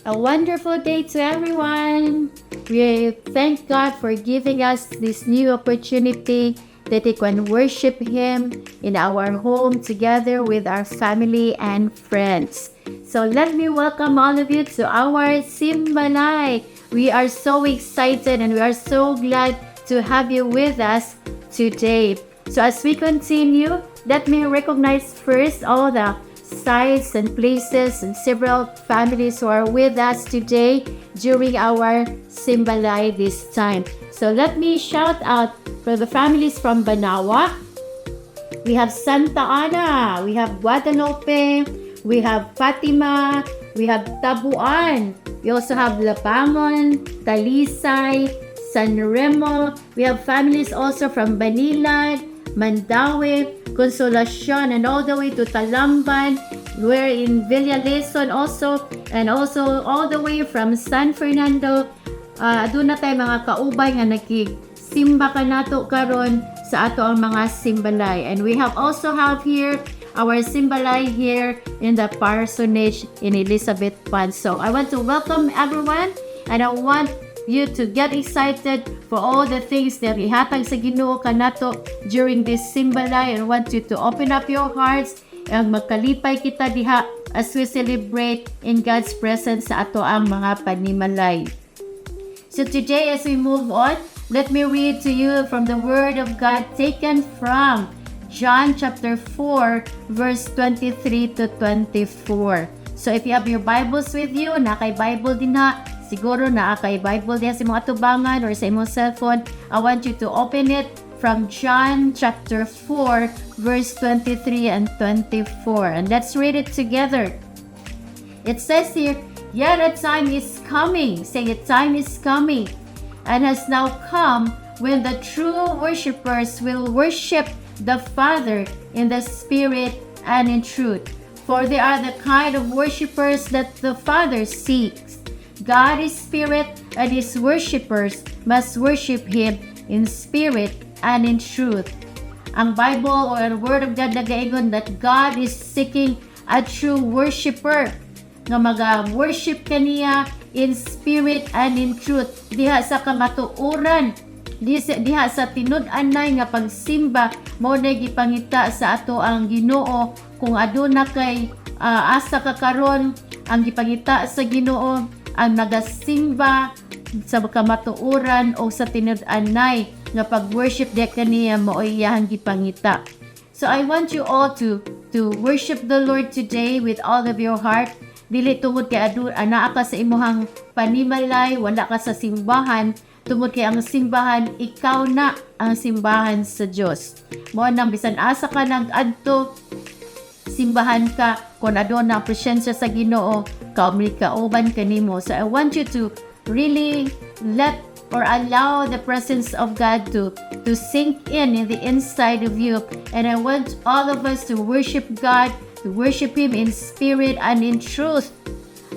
A wonderful day to everyone. We thank God for giving us this new opportunity that we can worship Him in our home together with our family and friends. So let me welcome all of you to our Simbalay. We are so excited and we are so glad to have you with us today. So as we continue, let me recognize first all the sites and places and several families who are with us today during our Simbalay this time. So let me shout out for the families from Banawa. We have Santa Ana, we have Guadalupe, we have Fatima, we have Tabuan, we also have Lapangon, Talisay, San Remo. We have families also from Banilan, Mandaue, Consolacion, and all the way to Talamban. We're in Villaleson also, and also all the way from San Fernando. Doon na tayo mga kaubay nga nagsimba ka nato karon sa ato ang mga simbalay. And we also have here our simbalay here in the parsonage in Elizabeth Pan. So I want to welcome everyone, and I want you to get excited for all the things that ihatag sa Ginoo kanato during this Simbalay. I want you to open up your hearts and magkalipay kita diha as we celebrate in God's presence sa ato ang mga panimalay. So today, as we move on, let me read to you from the Word of God taken from John chapter 4 verse 23 to 24. So if you have your Bibles with you, nakay Bible din na, siguro na kay Bible din sa imong atubangan or sa imong cellphone, I want you to open it from John chapter 4 verse 23 and 24. And let's read it together. It says here, "Yet a time is coming," say a time is coming, "and has now come when the true worshippers will worship the Father in the Spirit and in truth. For they are the kind of worshippers that the Father seeks. God is spirit, and His worshippers must worship Him in spirit and in truth." Ang Bible or the Word of God nagaingon that God is seeking a true worshipper nga mag-worship kaniya in spirit and in truth. Diha sa kamatuoran, diha sa tinud-anay nga pagsimba, mo na gipangita sa ato ang Ginoo kung aduna kay asa ka karon ang gipangita sa Ginoo ang nagasimba sa kamatuoran o sa tinud-anay nga pag-worship de kaniya mao iyahang gipangita. So I want you all to worship the Lord today with all of your heart. Dili tungod kay anaa ka sa imuhang panimalay, wala ka sa simbahan, tungod kay ang simbahan, ikaw na ang simbahan sa Dios. Mao nang bisan asa ka nag-adto, simbahan ka kung aduna ang presensya sa Ginoo, kauban kanimo. So I want you to really let or allow the presence of God to sink in the inside of you. And I want all of us to worship God, to worship Him in spirit and in truth.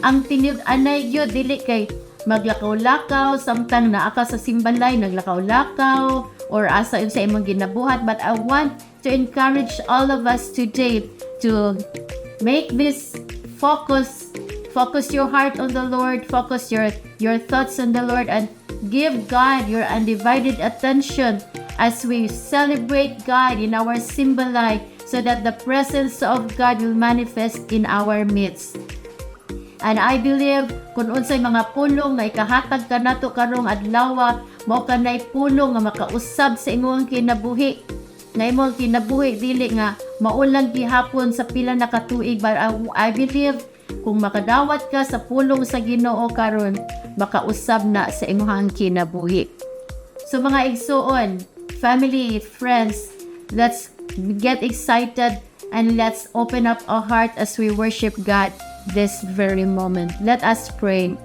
Ang tinud-anay gyud dili kay maglakaw-lakaw samtang naa ka sa simbalay naglakaw-lakaw or asa sa imong ginabuhat, but I want to encourage all of us today to make this focus your heart on the Lord, focus your thoughts on the Lord, and give God your undivided attention as we celebrate God in our Simbalay, so that the presence of God will manifest in our midst. And I believe kung unsay mga pulong nga ikahatag kanato karong adlaw, mao kanay pulong nga makausab sa imong kinabuhi. Nga imong kinabuhi dili nga maulang gihapon sa pila na katuig, but I believe kung makadawat ka sa pulong sa Ginoo karon, makausab na sa imong kinabuhi. So mga igsoon, family, friends, let's get excited and let's open up our heart as we worship God this very moment. Let us pray.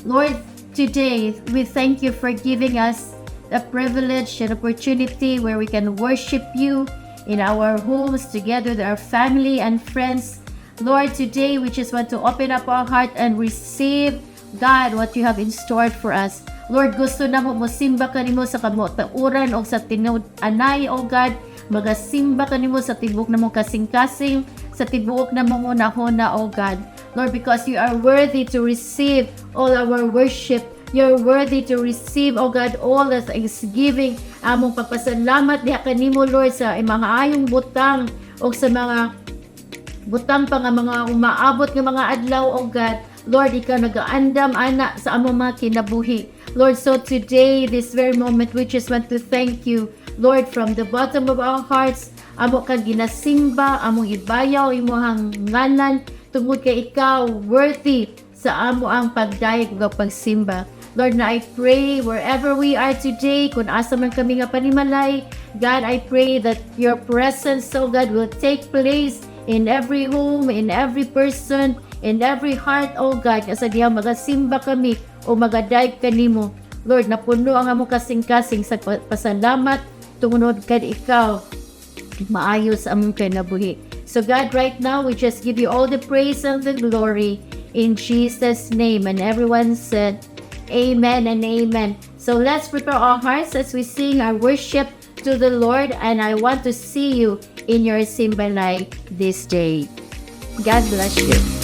Lord, today we thank you for giving us the privilege and opportunity where we can worship you in our homes together with our family and friends. Lord, today we just want to open up our heart and receive, God, what you have in store for us. Lord, gusto na mo mosimba kanimo sa kamotauran o sa tinud-anay, O God. Magasimba kanimo sa tibok na mo kasing-kasing, sa tibuok na mo hunahuna, O God. Lord, because you are worthy to receive all our worship. You're worthy to receive, O God, all the thanksgiving. Among pagpasalamat diha kanimo, Lord, sa mga ayong butang o sa mga butang pa nga mga umaabot nga mga adlaw, O God. Lord, ikaw nagaandam ana sa among mga kinabuhi. Lord, so today, this very moment, we just want to thank you, Lord, from the bottom of our hearts. Amo ka ginasimba, among ibayaw, imuhang ngalan, tungod kay ikaw, worthy sa amo ang pagdayeg ug pagsimba. Lord, na I pray wherever we are today, kung asa man kami nga panimalay, God, I pray that your presence, so God, will take place in every home, in every person, in every heart, oh God, kasi diya magasimba kami o magadayeg kanimo. Lord, napuno ang among kasing-kasing sa pasalamat tungod kay ikaw, maayo sa among kinabuhi. So God, right now, we just give you all the praise and the glory in Jesus' name. And everyone said, Amen and amen. So let's prepare our hearts as we sing our worship to the Lord, and I want to see you in your Simba night this day. God bless you.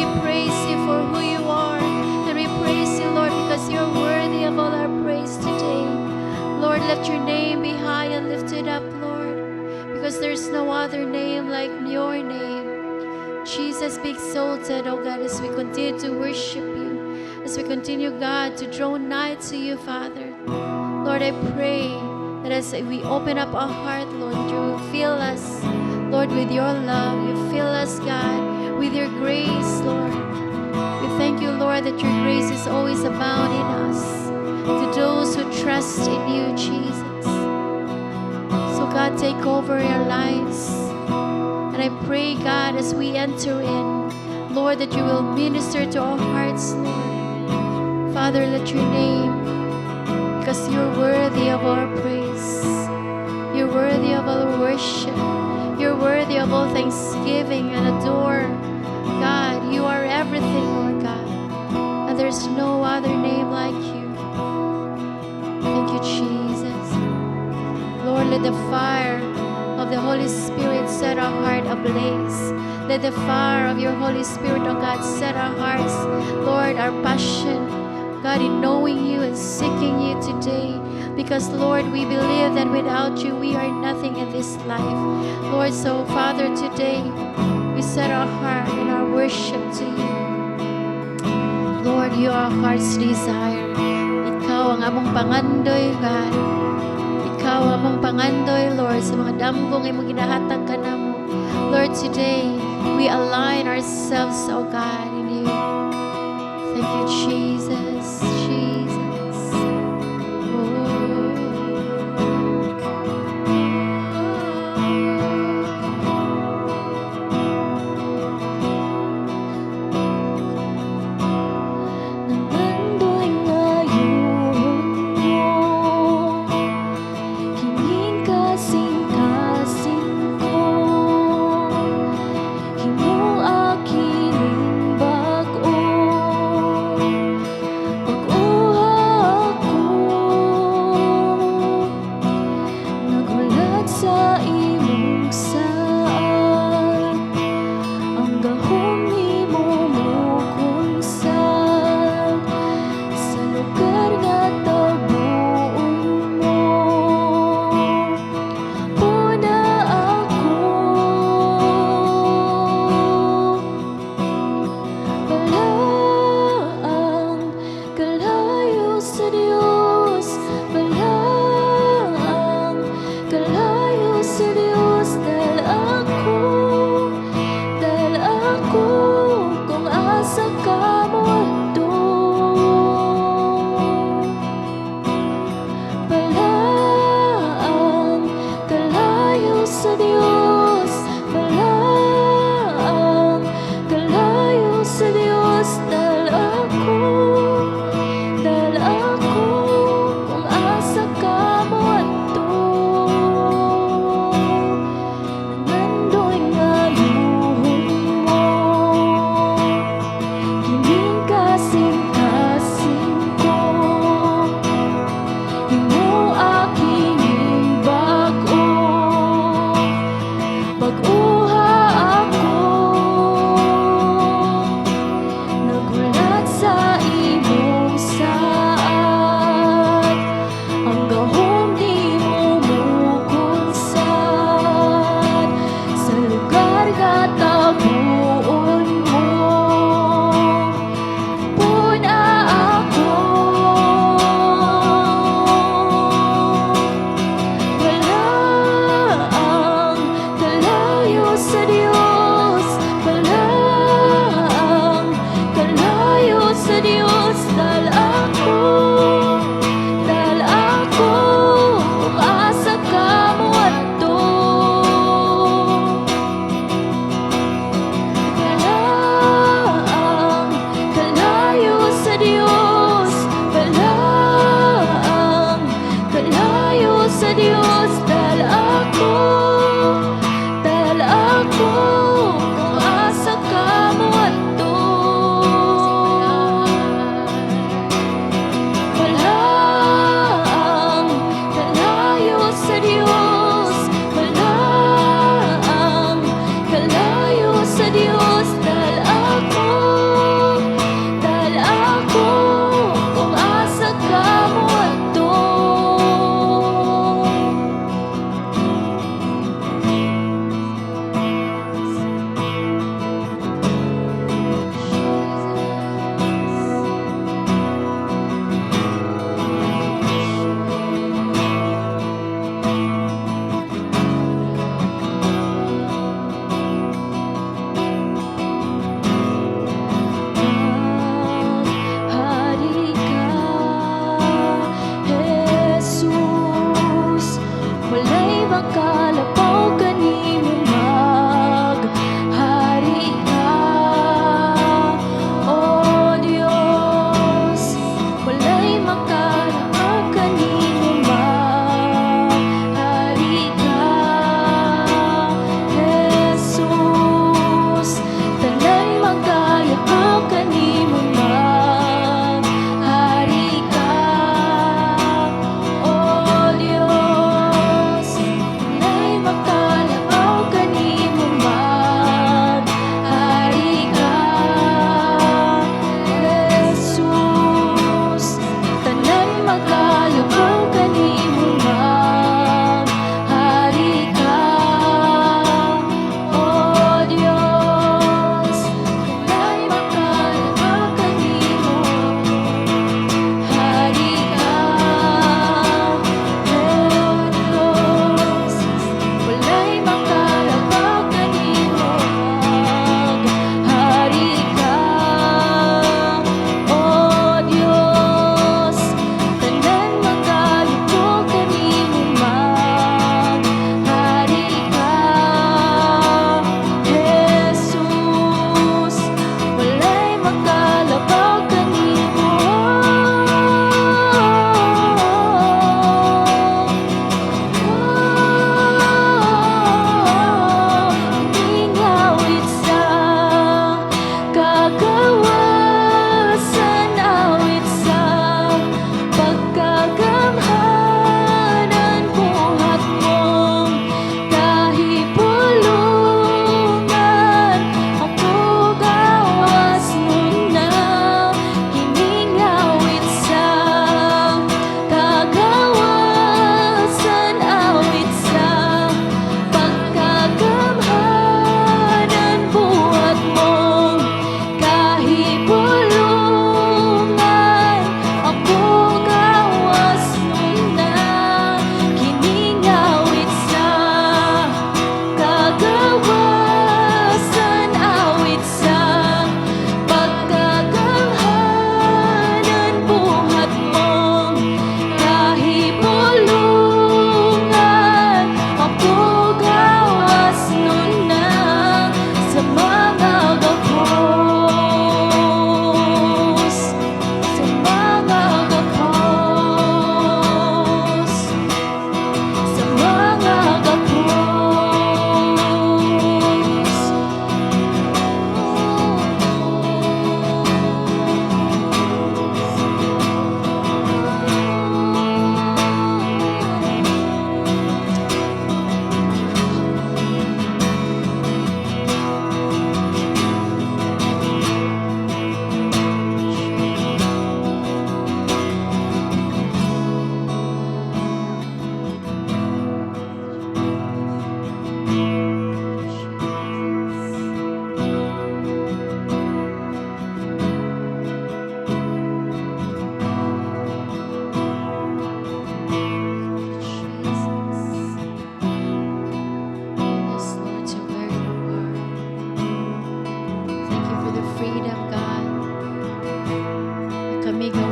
we praise you for who you are. And we praise you, Lord, because you're worthy of all our praise today. Lord, let your name be high and lifted up, Lord, because there's no other name like your name. Jesus, be exalted, oh God, as we continue to worship you, as we continue, God, to draw nigh to you, Father. Lord, I pray that as we open up our heart, Lord, you will fill us, Lord, with your love. You fill us, God, with your grace, Lord. We thank you, Lord, that your grace is always abound in us, to those who trust in you, Jesus. So, God, take over our lives. And I pray, God, as we enter in, Lord, that you will minister to our hearts, Lord. Father, let your name, because you're worthy of our praise. You're worthy of our worship. You're worthy of all thanksgiving and adore. God, you are everything, Lord God. And there's no other name like you. Thank you, Jesus. Lord, let the fire of the Holy Spirit set our heart ablaze. Let the fire of your Holy Spirit, oh God, set our hearts, Lord, our passion, God, in knowing you and seeking you today. Because, Lord, we believe that without you, we are nothing in this life. Lord, so, Father, today, we set our heart and our worship to you. Lord, you are our heart's desire. Ikaw ang among pangandoy, God. Ikaw ang among pangandoy, Lord, sa mga damgong imong ginahatag ka namo. Lord, today, we align ourselves, oh God, in you. Thank you, Jesus, Jesus. Nangandoy ngayon mo, kining kasing-kasing ko, himo aking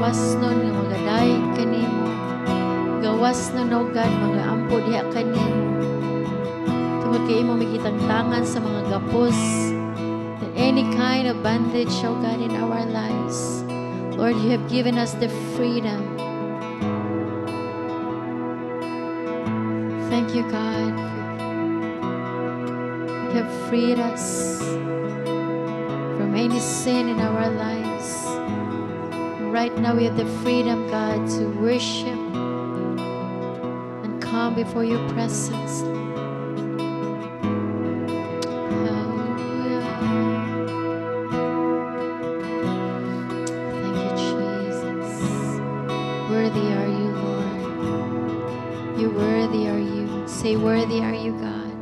gawas nun nga mga daig kanimo. Gawas nun, O God, mga ampo diha kanimo. Tungod kay imo mikitang tangan sa mga gapos. That any kind of bandage, O God, in our lives. Lord, you have given us the freedom. Thank you, God. You have freed us from any sin in our lives. Right now we have the freedom, God, to worship and come before your presence. Hallelujah. Thank you, Jesus. Worthy are you, Lord. You worthy are you. Say, worthy are you, God.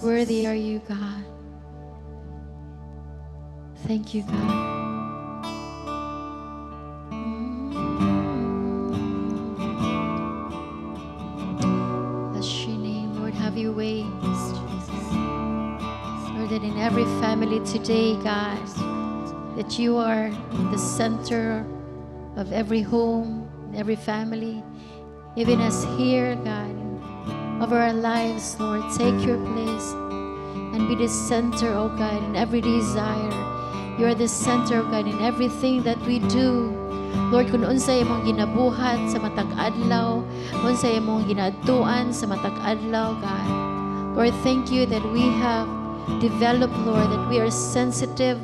Worthy are you, God. Thank you, God. Bless your name, Lord. Have your way, Jesus. Lord, that in every family today, God, that you are the center of every home, every family, even as here, God, of our lives, Lord. Take your place and be the center, oh God, in every desire. You are the center, oh God, in everything that we do. Lord, kung unsay imong ginabuhat sa matag adlaw, unsay imong ginadtuan sa matag adlaw, God. Lord, thank you that we have developed, Lord, that we are sensitive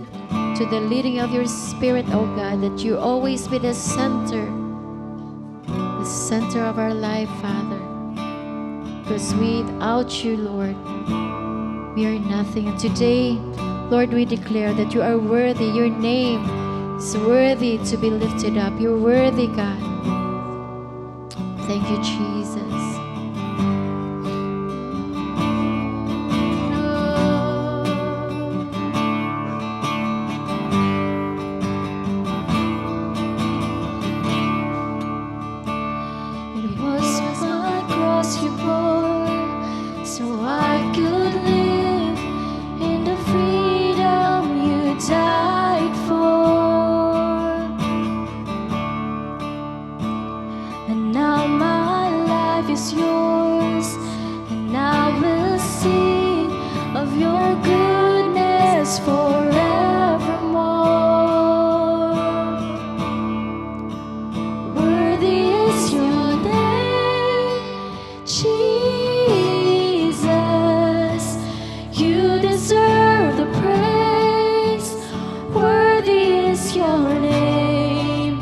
to the leading of your Spirit, oh God, that you always be the center of our life, Father. Because without you, Lord, we are nothing. And today, Lord, we declare that you are worthy. Your name is worthy to be lifted up. You're worthy, God. Thank you, Jesus. It was my cross you bore, so I could live in the freedom you died for. And now my life is yours, and I will sing of your goodness forevermore. Worthy is your name, Jesus. You deserve the praise. Worthy is your name.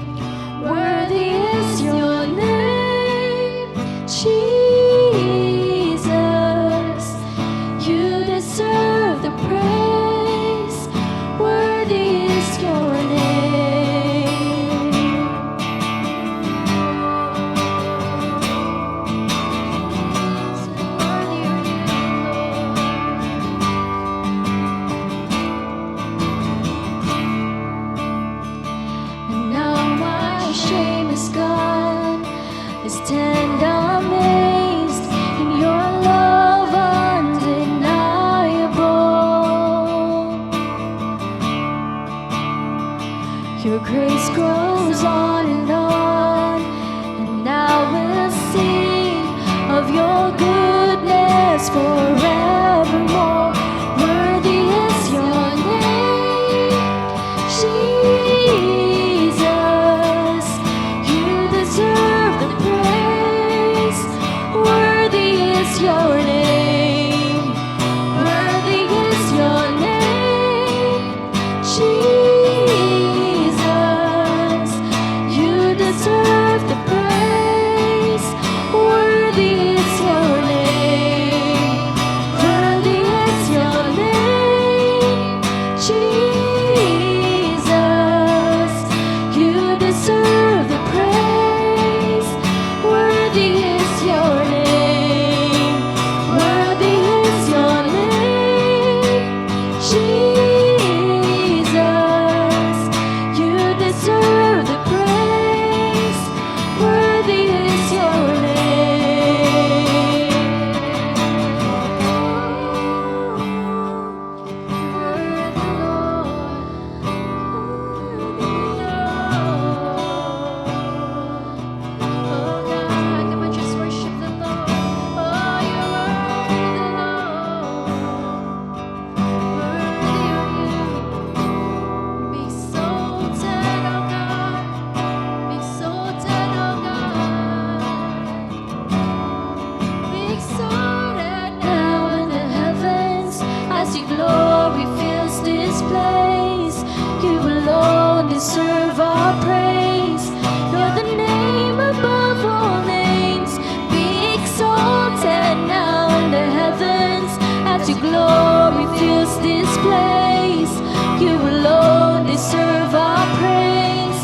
Worthy is your name, Jesus. You deserve the praise. Worthy is your name. Worthy are you, Lord. And now my shame is gone. I stand amazed in your love undeniable. Your grace grows on, and I will sing of your goodness forevermore. Worthy is your name, Jesus. You deserve the praise. Worthy is your name. Worthy is your name, Jesus. You deserve the praise. Worthy is your name. Worthy is deserve our praise. You're the name above all names. Be exalted now in the heavens as your glory fills this place. You alone deserve our praise.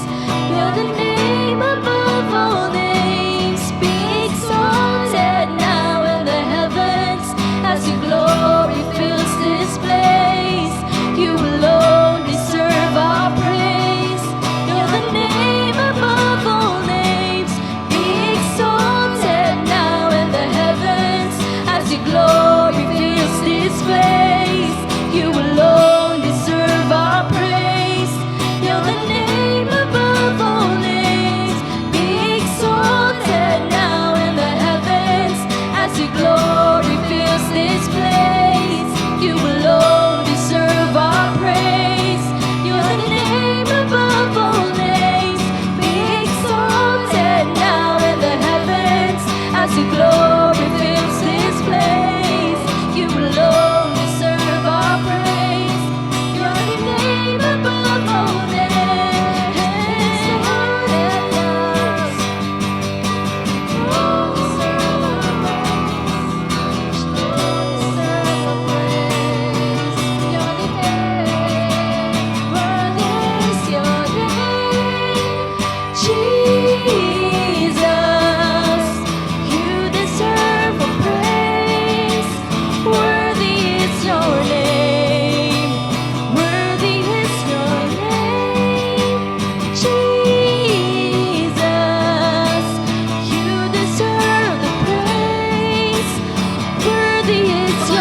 You're the name above all names. Be exalted now in the heavens as your glory fills this place. You alone deserve our praise. You're the name above all names. Be exalted now in the heavens as your glory fills this place. You alone deserve our praise. You're the name above all names. Be exalted now in the heavens as your glory fills this place. You alone deserve our praise. You're the name above all names. Be exalted now in the heavens as your glory fills this place. You alone deserve our praise. You're the name above all names. Jesus, you deserve a praise. Worthy is your name. Worthy is your name. Jesus, you deserve the praise. Worthy is your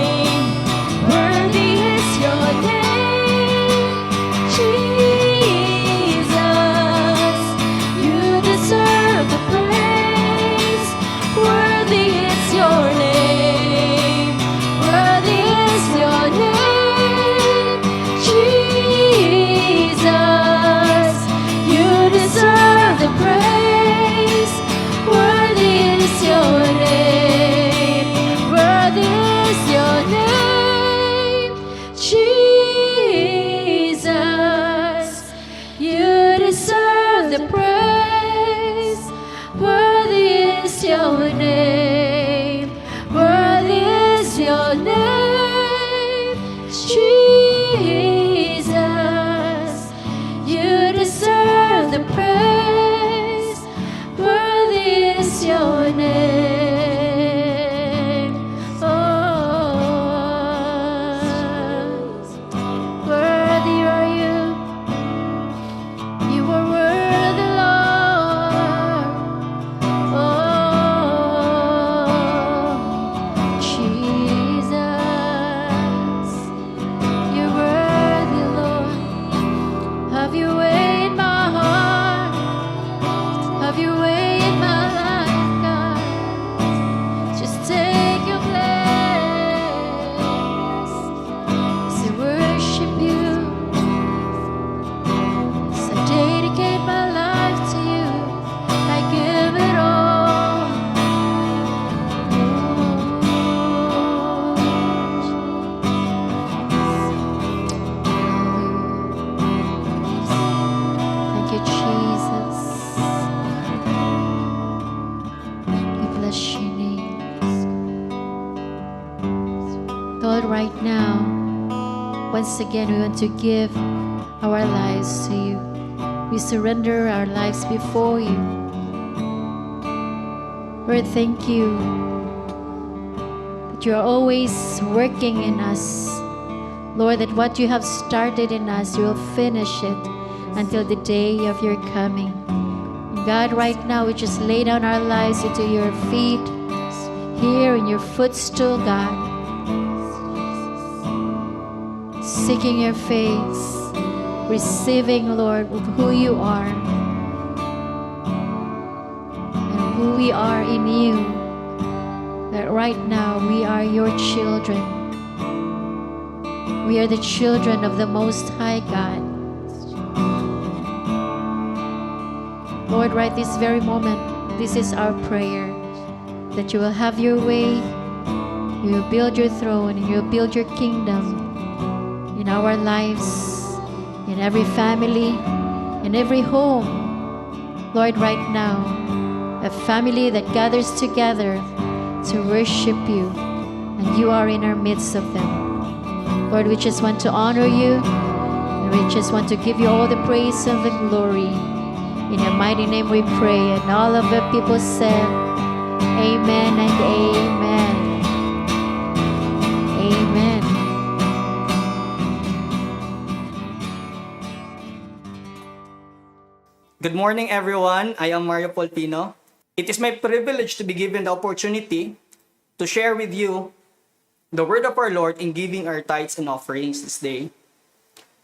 name. Worthy is your name. Jesus, you deserve the praise. Worthy is your name. Worthy is your name. Jesus, you deserve the praise. Worthy is your name. Worthy is your name. Jesus, you deserve the praise. Worthy is your name. Worthy is your name. Jesus, you deserve the praise. Worthy is your name. Oh, worthy are you. You are worthy, Lord. Oh, Jesus, you're worthy, Lord. Have your way in my heart. Have your way in my life, God. Just take your place. So worship you. So dedicate my life to you. I give it all. Thank you, Jesus. We bless your name. Lord, right now, once again, we want to give our lives to you. We surrender our lives before you. Lord, thank you that you are always working in us. Lord, that what you have started in us, you will finish it until the day of your coming. God, right now, we just lay down our lives into your feet, here in your footstool, God, seeking your face, receiving, Lord, of who you are and who we are in you. That right now we are your children. We are the children of the Most High God. Lord, right this very moment, this is our prayer, that you will have your way, you will build your throne, and you will build your kingdom in our lives, in in every family, in every home. Lord, right now, a family that gathers together to worship you, and you are in our midst of them. Lord, we just want to honor you, and we just want to give you all the praise and the glory. In your mighty name we pray, and all of the people said, Amen and Amen. Amen. Good morning, everyone. I am Mario Polpino. It is my privilege to be given the opportunity to share with you the word of our Lord in giving our tithes and offerings this day.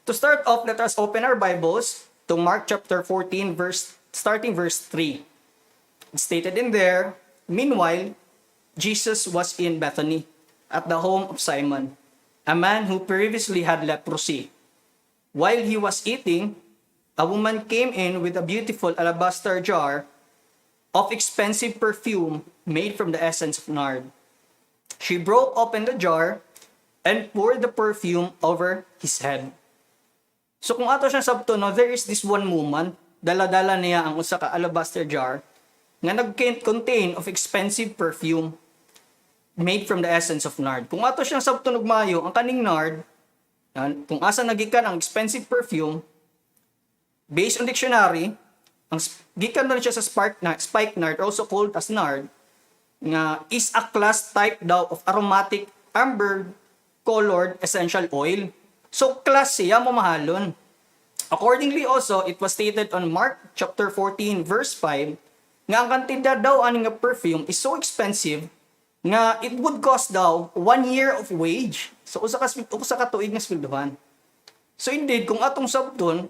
To start off, let us open our Bibles to Mark chapter 14, starting verse 3. It's stated in there, meanwhile, Jesus was in Bethany, at the home of Simon, a man who previously had leprosy. While he was eating, a woman came in with a beautiful alabaster jar of expensive perfume made from the essence of nard. She broke open the jar and poured the perfume over his head. So kung ato siya sabto, no, there is this one woman, dala-dala niya ang usa ka alabaster jar nga nag-contain of expensive perfume made from the essence of nard. Kung ato siyang sabto nugmayo, ang kaning nard, kung asa nagikan ang expensive perfume, based on dictionary, ang gikan na siya sa spike nard, also called as nard, nga is a class type daw of aromatic amber-colored essential oil. So, class siya mamahalon. Accordingly also, it was stated on Mark chapter 14, verse 5, nga ang kantidad daw ani nga perfume is so expensive nga it would cost daw 1 year of wage. So, usa ka tuig nga sweldohan. So, indeed, kung atong sabton,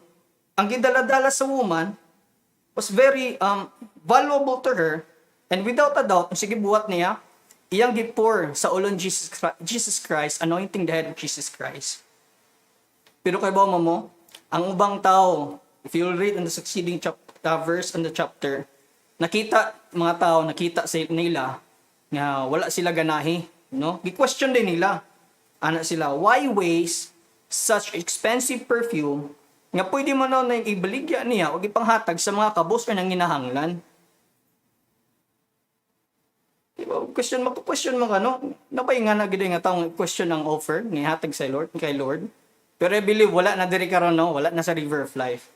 ang gidala-dala sa woman was very valuable to her, and without a doubt, sige buhat niya, iyang gipor sa ulon Jesus Christ, anointing the head of Jesus Christ. Pero kay ba mo, ang ubang tao, if you'll read in the succeeding verse in the chapter, nakita sa nila nga wala sila ganahi, no? Gi-question din nila, ana sila, why waste such expensive perfume nga pwede mo na ibaligya niya o ipanghatag sa mga kabos o nang ginahanglan. Diba? Question mo ka, no? Napay nga na gid nga taong question ang offer ni hatag sa Lord, kay Lord. Pero I believe wala na diri karon, no? Wala na sa river of life.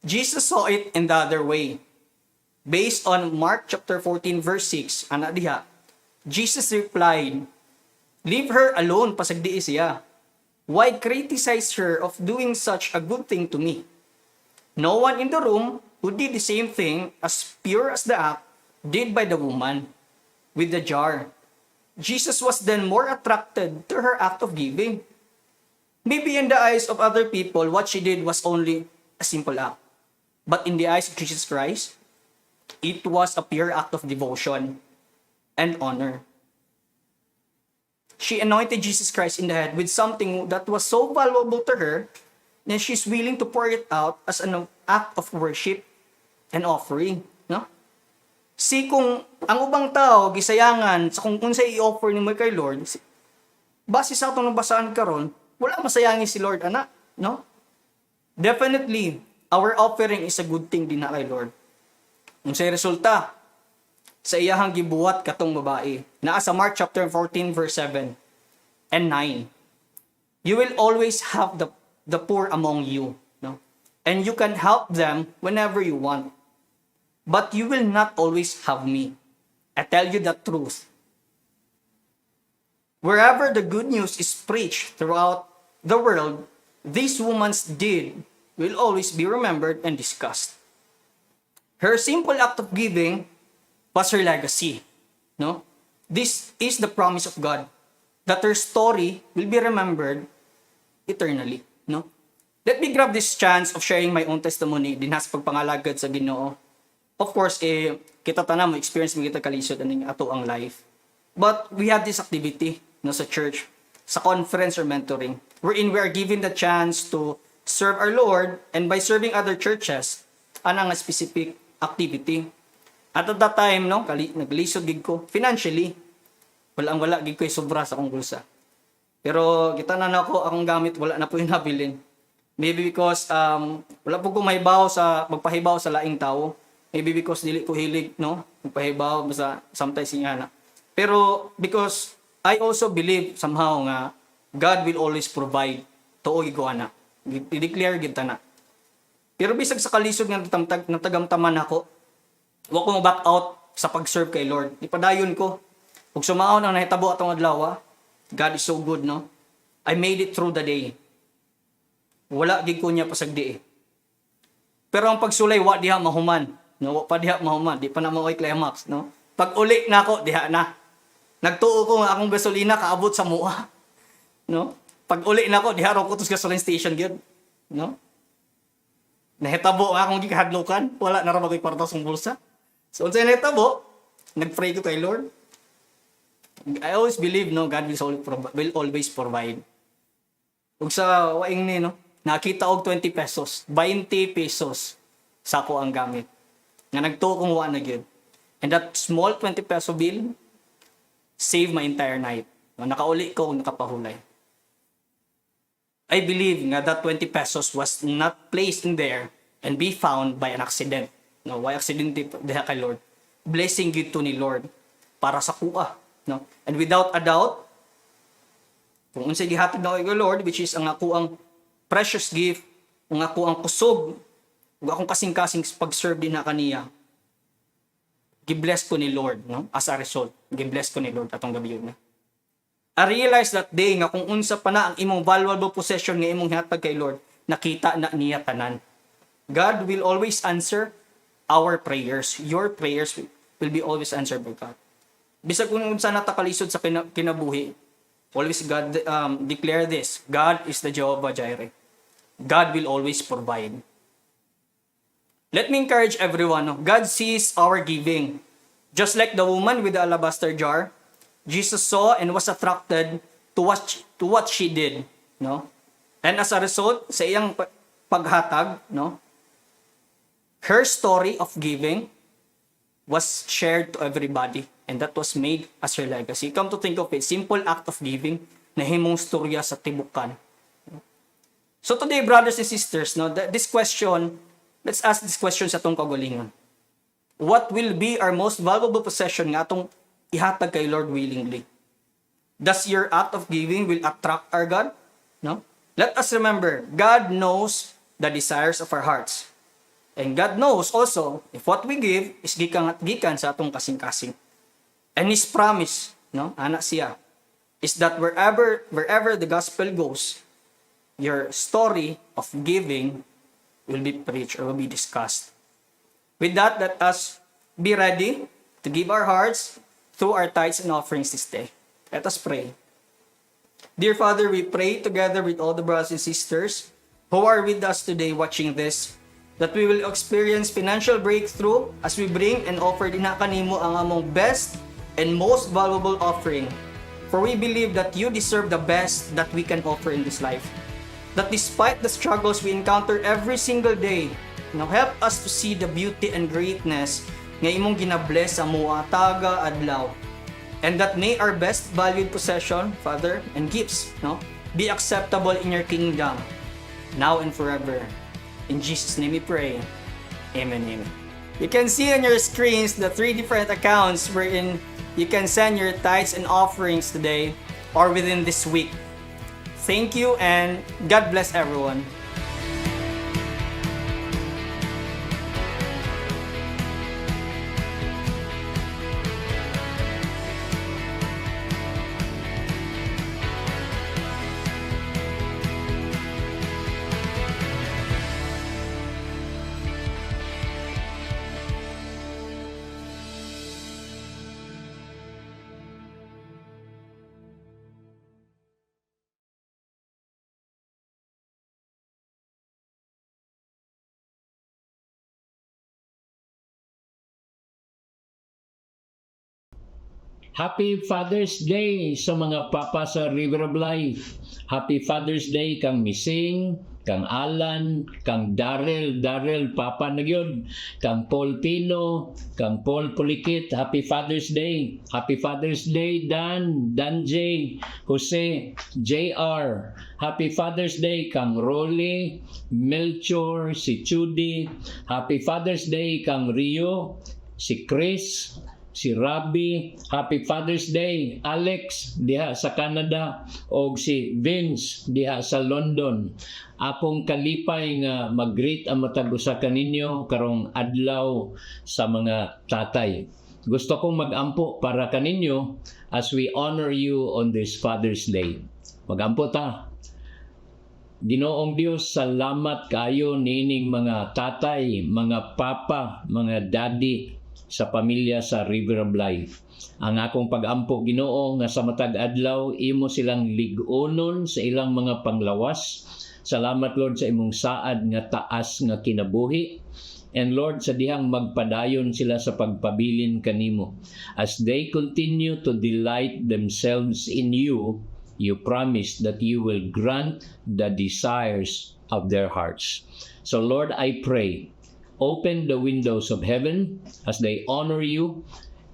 Jesus saw it in the other way. Based on Mark chapter 14 verse 6, ana diha, Jesus replied, "Leave her alone, pasagdi siya. Why criticize her of doing such a good thing to me? No one in the room who did the same thing as pure as the act did by the woman with the jar." Jesus was then more attracted to her act of giving. Maybe in the eyes of other people, what she did was only a simple act. But in the eyes of Jesus Christ, it was a pure act of devotion and honor. She anointed Jesus Christ in the head with something that was so valuable to her that she's willing to pour it out as an act of worship and offering. No? Kung ang ubang tao, gisayangan, sa kung sa i-offer ni mo kay Lord, base sa itong nabasaan karon, wala masayangin si Lord, anak. No? Definitely, our offering is a good thing din na kay Lord. Kung sa'y resulta, sa iyahang gibuhat katong babae. Naa sa Mark chapter 14 verse 7 and 9. You will always have the poor among you, no? And you can help them whenever you want. But you will not always have me. I tell you the truth. Wherever the good news is preached throughout the world, this woman's deed will always be remembered and discussed. Her simple act of giving was her legacy. No? This is the promise of God, that her story will be remembered eternally. No? Let me grab this chance of sharing my own testimony din sa pagpangalagad sa Ginoo. Of course, kita tanan mo experience mo kita kalisod aning ato ang life. But we have this activity no, sa church, sa conference or mentoring, wherein we are given the chance to serve our Lord, and by serving other churches, anang specific activity. At that time, no, naglisod gid ko financially. Wala gid ko sobra sa akong bulsa. Pero kita na ako akong gamit, wala na po yung nabilin. Maybe because wala po ko mahibaw sa magpahibaw sa laing tao. Maybe because dili ko hilig, no? Magpahibaw basta sometimes ingana. Pero because I also believe somehow nga God will always provide tuoy ko ana. I-declare gid na. Pero bisag sa kalisod nga natagamtaman ako, wa ko back out sa pag-serve kay Lord. Ipadayon ko. Ug sumaon ang nahitabo atong adlaw, God is so good, no? I made it through the day. Wala gid ko niya pasagdi. Pero ang pagsulay wa diha mahuman, no? Wa pa diha mahuman, di pa na maoy climax, no? Pag uli na ako diha na. Nagtuo ko nga akong gasolina kaabot sa mua. No? Pag uli na ako diha ro ko tus gasoline station gyud, no? Nahitabo nga akong gikahadlokan, wala na ra magoy kwarta sa bulsa. So unsay nahitabo? Nagpray ko kay Lord. I always believe, no, God will always provide. Ug sa waing ni, no, nakita og 20 pesos, 20 pesos sa ako ang gamit. Nga nagtuo kong wa na gyud. And that small 20 peso bill saved my entire night. No, nakauli ko, nakapahulay. I believe nga that 20 pesos was not placed in there and be found by an accident. No, why accident diha kay Lord? Blessing gyud to ni Lord para sa kuha. No? And without a doubt, kung unsay gihatag na kay Lord, which is ang ako ang precious gift, ang ako ang kusog, ug akong kasing-kasing pag-serve din na kaniya, gibless ko ni Lord, no? As a result, gibless ko ni Lord atong gabi yun. I realize that day nga kung unsa pa na ang imong valuable possession nga imong hatag kay Lord, nakita na niya tanan. God will always answer our prayers. Your prayers will be always answered by God. Bisag kung unsa natakalisod sa kinabuhi, always God declare this: God is the Jehovah Jireh. God will always provide. Let me encourage everyone. No? God sees our giving. Just like the woman with the alabaster jar, Jesus saw and was attracted to what she did. No? And as a result, sa iyang paghatag, no? Her story of giving was shared to everybody. And that was made as her legacy. Come to think of it, simple act of giving na himong storya sa tibukan. So today, brothers and sisters, no, this question, let's ask this question sa atong kagalingon. What will be our most valuable possession nga atong ihatag kay Lord willingly? Does your act of giving will attract our God? No? Let us remember, God knows the desires of our hearts. And God knows also if what we give is gikan sa atong kasing-kasing. And His promise, no, anak siya, is that wherever the gospel goes, your story of giving will be preached or will be discussed. With that, let us be ready to give our hearts through our tithes and offerings this day. Let us pray. Dear Father, we pray together with all the brothers and sisters who are with us today watching this, that we will experience financial breakthrough as we bring and offer din kanimo ang among best and most valuable offering. For we believe that you deserve the best that we can offer in this life. That despite the struggles we encounter every single day, help us to see the beauty and greatness nga imong ginabless sa mga taga adlaw. And that may our best valued possession, Father, and gifts, be acceptable in your kingdom, now and forever. In Jesus' name we pray. Amen, amen. You can see on your screens the 3 different accounts wherein you can send your tithes and offerings today or within this week. Thank you and God bless everyone. Happy Father's Day sa mga papa sa River of Life. Happy Father's Day kang Mising, kang Alan, kang Daryl Papa na yun, kang Paul Pino, kang Paul Pulikit, Happy Father's Day. Happy Father's Day, Dan J, Jose, JR. Happy Father's Day, kang Rolly, Melchor, si Chudi. Happy Father's Day, kang Rio, si Chris, si Rabbi. Happy Father's Day, Alex, diha sa Canada, o si Vince, diha sa London. Akong kalipay nga mag-greet ang matag usa kaninyo karong adlaw sa mga tatay. Gusto kong mag-ampo para kaninyo as we honor you on this Father's Day. Mag-ampo ta. Ginoong Dios, salamat kayo nining mga tatay, mga papa, mga daddy sa pamilya sa River of Life. Ang akong pag-ampo, Ginoo, nga sa matag adlaw imo silang lig-onon sa ilang mga panglawas. Salamat, Lord, sa imong saad nga taas nga kinabuhi. And Lord, sa dihang magpadayon sila sa pagpabilin kanimo. As they continue to delight themselves in you, you promise that you will grant the desires of their hearts. So Lord, I pray, open the windows of heaven as they honor you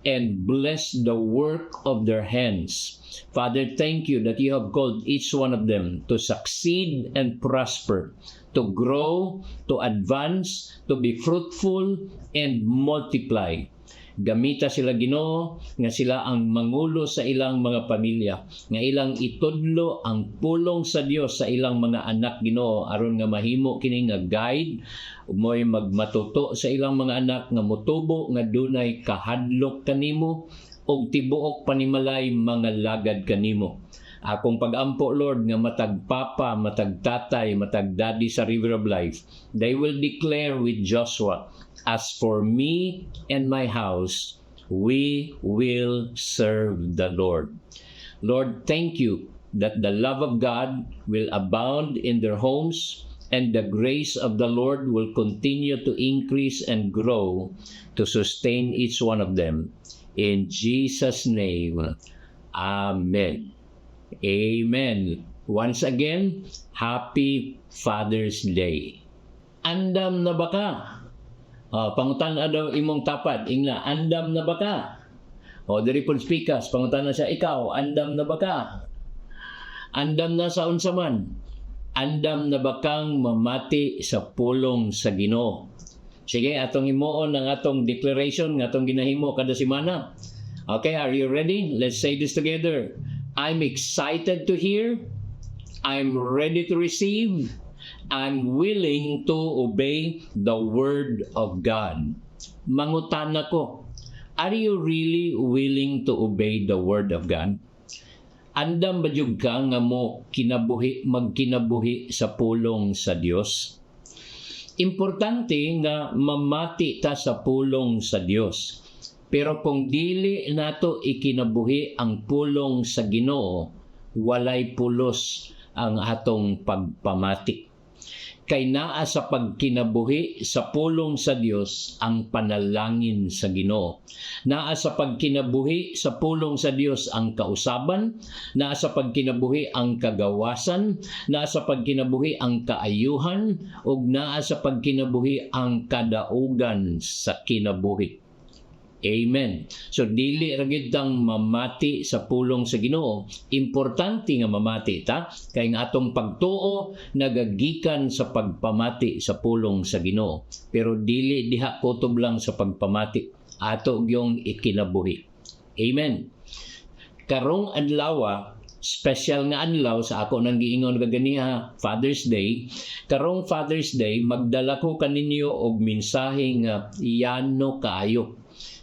and bless the work of their hands. Father, thank you that you have called each one of them to succeed and prosper, to grow, to advance, to be fruitful, and multiply. Gamita sila, Ginoo, nga sila ang mangulo sa ilang mga pamilya, nga ilang itudlo ang pulong sa Dios sa ilang mga anak, Ginoo, aron nga mahimo kini nga guide, mo'y magmatuto sa ilang mga anak nga motubo nga dunay kahadlok kanimo og tibuok panimalay mga lagad kanimo. Akong pag-ampo, Lord, nga matag papa, matag tatay, matag daddy sa River of Life, they will declare with Joshua, as for me and my house, we will serve the Lord. Lord, thank you that the love of God will abound in their homes and the grace of the Lord will continue to increase and grow to sustain each one of them. In Jesus' name, Amen. Amen. Once again, Happy Father's Day. Andam na ba ka? Pangutan na daw imong tapat, ingna, andam na ba ka? Diri po speakers, pangutan na siya, ikaw, andam na ba ka? Andam na sa unsa man? Andam na ba kang mamati sa pulong sa Ginoo? Sige, atong himuon ang atong declaration nga atong ginahimo kada semana. Okay, are you ready? Let's say this together. I'm excited to hear. I'm ready to receive. I'm willing to obey the Word of God. Mangutan ako, are you really willing to obey the Word of God? Andam ba jud ka nga mo magkinabuhi sa pulong sa Dios? Importante nga mamati ta sa pulong sa Dios. Pero kung dili nato ikinabuhi ang pulong sa Ginoo, walay pulos ang atong pagpamati. Kay naa sa pagkinabuhi sa pulong sa Dios ang panalangin sa Ginoo. Naa sa pagkinabuhi sa pulong sa Dios ang kausaban, naa sa pagkinabuhi ang kagawasan, naa sa pagkinabuhi ang kaayuhan, ug naa sa pagkinabuhi ang kadaugan sa kinabuhi. Amen. So dili ra gyud tang mamati sa pulong sa Ginoo. Importante nga mamati ta kay nga atong pagtuo nagagikan sa pagpamati sa pulong sa Ginoo. Pero dili diha kutob lang sa pagpamati, ato gyung ikinabuhi. Amen. Karong adlaw, special nga adlaw sa ako nang giingon kaganiha, Father's Day. Karong Father's Day magdala ko kaninyo og mensahe nga iyano kaayo.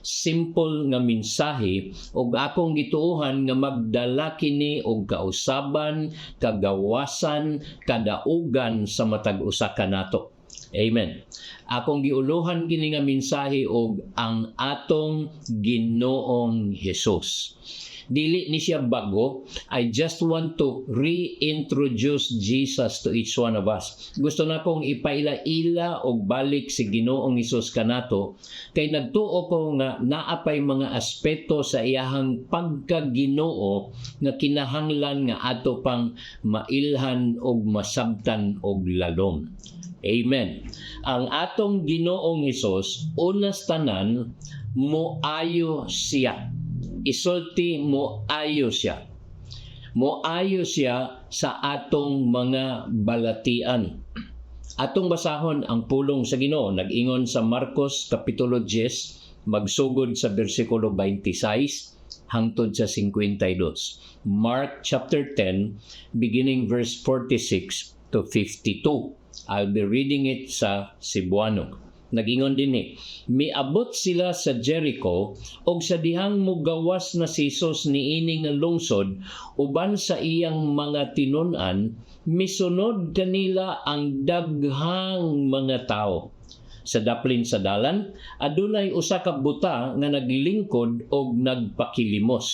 Simple nga mensahe ug akong gituohan nga magdala kini og kausaban, kagawasan, kadaugan sa matag usa kanato. Amen. Akong giuluhan kini nga mensahe og ang atong Ginoong Hesus. Dili ni siya bago. I just want to reintroduce Jesus to each one of us. Gusto na kong ipaila-ila o balik si Ginoong Hesus kanato kay nagtuo ko nga naapay mga aspeto sa iyahang pagkaginoo nga kinahanglan nga ato pang mailhan og masabtan og lalom. Amen. Ang atong Ginoong Hesus, unas tanan, moayo siya. Isulti, moayo siya. Moayo siya sa atong mga balatian. Atong basahon ang pulong sa Ginoo. Nag-ingon sa Marcos Kapitulo 10, magsugod sa versikulo 26 hangtod sa 52. Mark chapter 10, beginning verse 46 to 52. I'll be reading it sa Cebuano. Nag-ingon din miabot sila sa Jericho og sa dihang mugawas na si Jesus niini nga lungsod uban sa iyang mga tinun-an, misunod kanila ang daghang mga tao. Sa daplin sa dalan, adunay usa ka buta nga naglingkod og nagpakilimos.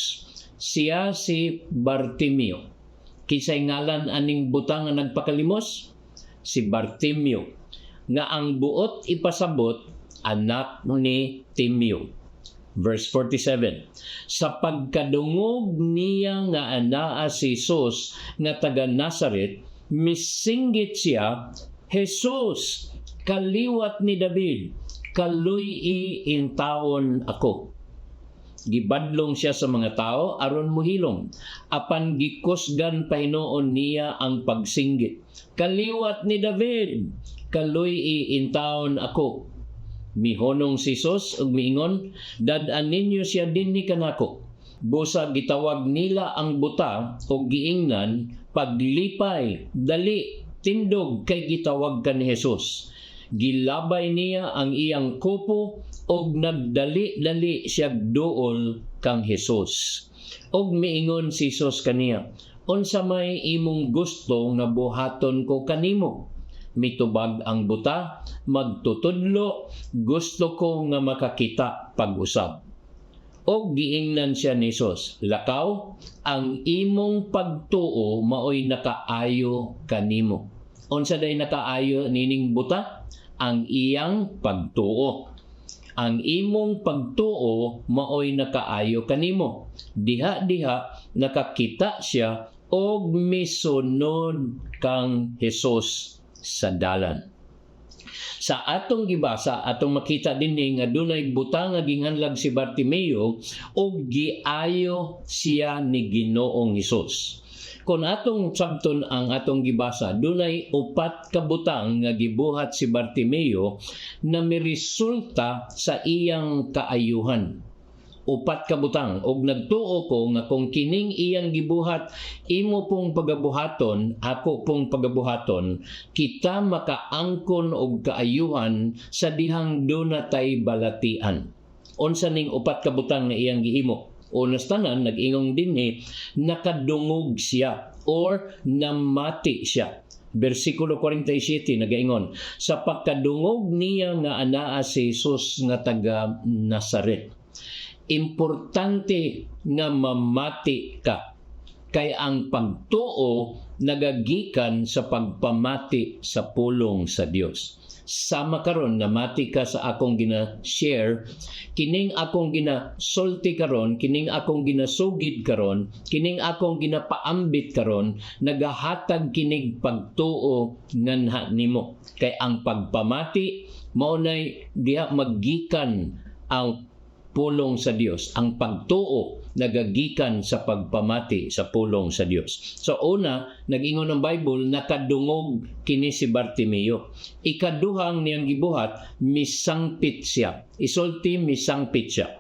Siya si Bartimeo. Kisay ngalan aning buta nga nagpakalimos? Si Bartimeo, nga ang buot ipasabot, anak ni Timeo. Verse 47, sa pagkadungog niya nga anaa si Jesus nga taga Nazaret, misinggit siya, Jesus, kaliwat ni David, kaluy-i in taon ako. Gibadlong siya sa mga tao aron muhilom, apan gikusgan pahinoon niya ang pagsinggit. Kaliwat ni David, kaluy-i in taon ako. Mihonong si Jesus ug miingon, dad-an ninyo siya dinhi kanako. Busa gitawag nila ang buta o giingnan, paglipay, dali, tindog kay gitawag ka ni Jesus. Gilabay niya ang iyang kupo og nagdali-dali siya duol kang Jesus. Og miingon si Jesus kaniya, unsa may imong gusto nga buhaton ko kanimo? Mitubag ang buta, magtutudlo, gusto ko nga makakita pag-usab. Og giingnan siya ni Jesus, lakaw, ang imong pagtuo maoy nakaayo kanimo. Unsa day nakaayo nining buta? Ang iyang pagtuo. Ang imong pagtuo maoy nakaayo kanimo. Diha-diha nakakita siya og misunod kang Hesus sa dalan. Sa atong gibasa, atong makita dinhi nga dunay buta nga ginganlag si Bartimeo og giayo siya ni Ginoong Hesus. Kung atong sabton ang atong gibasa, dunay 4 ka butang nga gibuhat si Bartimeo na miresulta sa iyang kaayuhan. 4 ka butang, og nagtuo ko nga kung kining iyang gibuhat, imo pong pagabuhaton, ako pong pagabuhaton, kita makaangkon og kaayuhan sa dihang dunay balatian. Unsa ning 4 ka butang nga iyang gihimo? Unas tanan, nag-ingong dinhi, nakadungog siya or namati siya. Versikulo 47 nagaingon, sa pagkadungog niya nga anaa si Jesus nga taga Nazaret. Importante nga mamati ka, kay ang pagtuo nagagikan sa pagpamati sa pulong sa Dios. Sama karon namati ka sa akong gina-share, kining akong ginasulti karon, kining akong ginasugid karon, kining akong ginapaambit karon, nagahatag kinig pagtuo nganha nimo. Kay ang pagpamati maunay diha maggikan ang pulong sa Dios. Ang pagtuo nagagikan sa pagpamati sa pulong sa Dios. So una, nag-ingon ng Bible, nakadungog kini si Bartimeo. Ikaduhang niyang gibuhat, misangpit siya. Isulti, misangpit siya.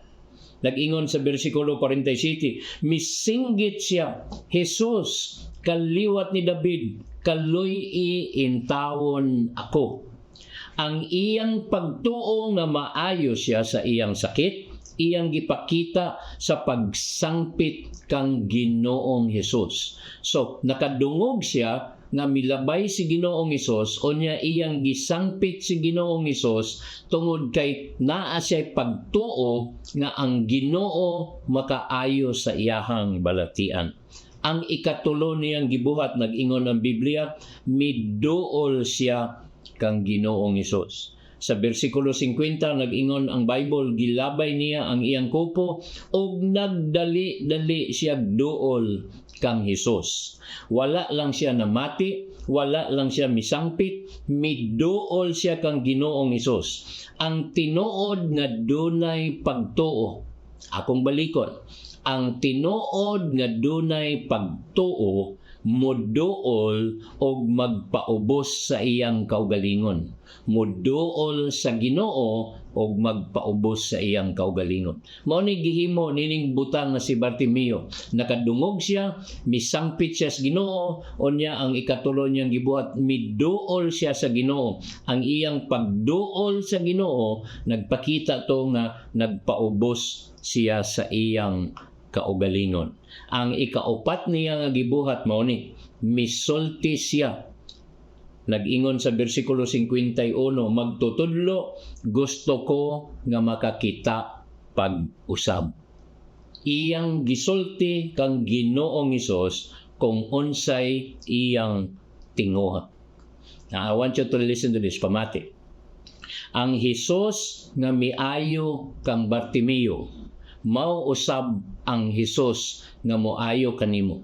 Nag-ingon sa versikulo 47, misinggit siya, Jesus, kaliwat ni David, kaluy-i in taon ako. Ang iyang pagtuo nga maayo siya sa iyang sakit, iyang gipakita sa pagsangpit kang Ginoong Hesus. So, nakadungog siya, nga milabay si Ginoong Hesus unya iyang gisangpit si Ginoong Hesus tungod kay naa siya pagtuo nga ang Ginoo makaayo sa iyahang balatian. Ang ikatulo niyang gibuhat, nag-ingon ang Biblia, miduol siya kang Ginoong Hesus. Sa bersikulo 50 nag-ingon ang Bible, gilabay niya ang iyang kupo ug nagdali-dali siya duol kang Hesus. Wala lang siya namati, wala lang siya misangpit, miduol siya kang Ginoong Hesus. Ang tinuod nga dunay pagtuo. Akong balikon, ang tinuod nga dunay pagtuo moduol og magpaubos sa iyang kaugalingon. Moduol sa Ginoo og magpaubos sa iyang kaugalingon. Mao ni gihimo nining butang nga si Bartimeo. Nakadungog siya, misangpit siya sa Ginoo, unya ang ikatulo niyang gibuhat, miduol siya sa Ginoo. Ang iyang pagduol sa Ginoo nagpakita to nga nagpaubos siya sa iyang kaugalingon. Ang ikaupat niya nga gibuhat mao ni misulti siya. Nag-ingon sa bersikulo 51, magtutudlo, gusto ko nga makakita pag-usab. Iyang gisulti kang Ginoong Hesus kung unsay iyang tinguha. Now, I want you to listen to this, pamati. Ang Hesus nga miayo kang Bartimeo, mao usab ang Hesus nga moayo kanimo.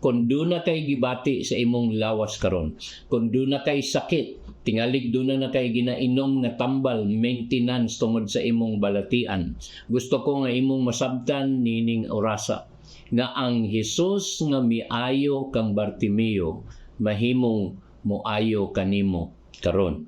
Kung doon na kay gibati sa imong lawas karon, kung doon na kay sakit, tingalig doon na kay ginainom nga tambal, maintenance tungod sa imong balatian, gusto ko nga imong masabtan nining orasa nga ang Hesus nga miayo kang Bartimeo mahimong moayo kanimo karon.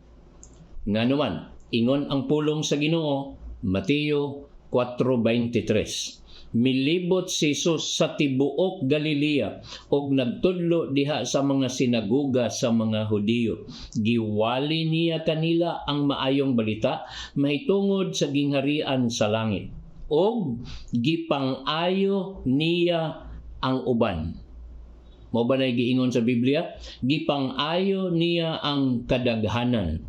Nga naman, ingon ang pulong sa Ginoo, Mateo 4:23. Milibot si Jesus sa tibuok Galilea og nagtudlo diha sa mga sinagoga sa mga Hudiyo. Giwali niya kanila ang maayong balita mahitungod sa gingharian sa langit. Og gipang-ayo niya ang uban. Mao ba nay giingon sa Biblia? Gipang-ayo niya ang kadaghanan.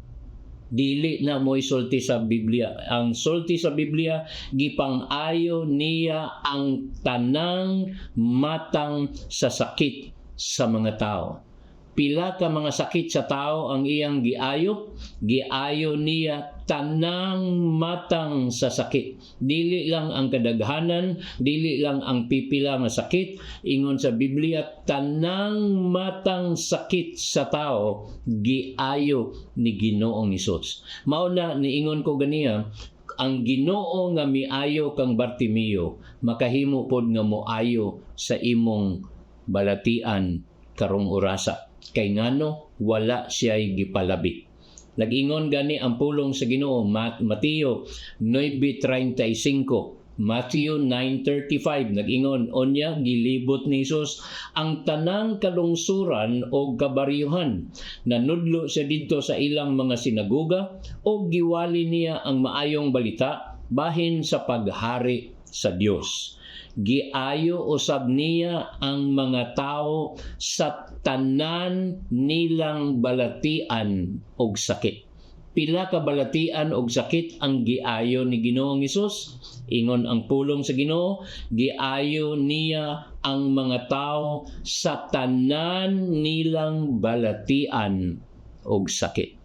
Dili na mo isulti sa Biblia. Ang sulti sa Biblia, gipang-ayo niya ang tanang matang sa sakit sa mga tao. Pila ka mga sakit sa tao ang iyang giayo? Giayo niya tanang matang sa sakit. Dili lang ang kadaghanan, dili lang ang pipila nga sakit. Ingon sa Biblia, tanang matang sakit sa tao, giayo ni Ginoong Hesus. Mao na niingon ko ganiya, ang Ginoo nga miayo kang Bartimeo, makahimo pod nga moayo sa imong balatian karong orasa. Kay ngano wala siya'y gipalabi. Nag-ingon gani ang pulong sa Ginoo, Mateo 9:35. Matthew 9:35 nag-ingon, onya gilibot ni Jesus ang tanang kalungsuran o kabaryuhan. Nanudlo siya didto sa ilang mga sinagoga o giwali niya ang maayong balita bahin sa paghari sa Dios. Giayo usab niya ang mga tao sa tanan nilang balatian og sakit. Pila ka balatian og sakit ang giayo ni Ginoong Hesus? Ingon ang pulong sa Ginoo, giayo niya ang mga tao sa tanan nilang balatian og sakit.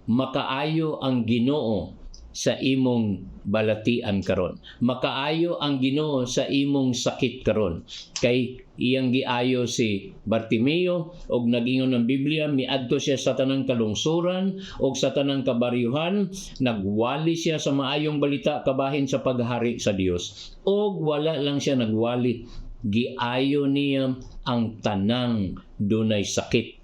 Makaayo ang Ginoo sa imong balatian karon. Makaayo ang Ginoo sa imong sakit karon. Kay iyang giayo si Bartimeo og nagingon ng Biblia, miadto siya sa tanang kalungsuran og sa tanang kabaryuhan, nagwali siya sa maayong balita kabahin sa paghari sa Dios. Og wala lang siya nagwali, giayo niya ang tanang dunay sakit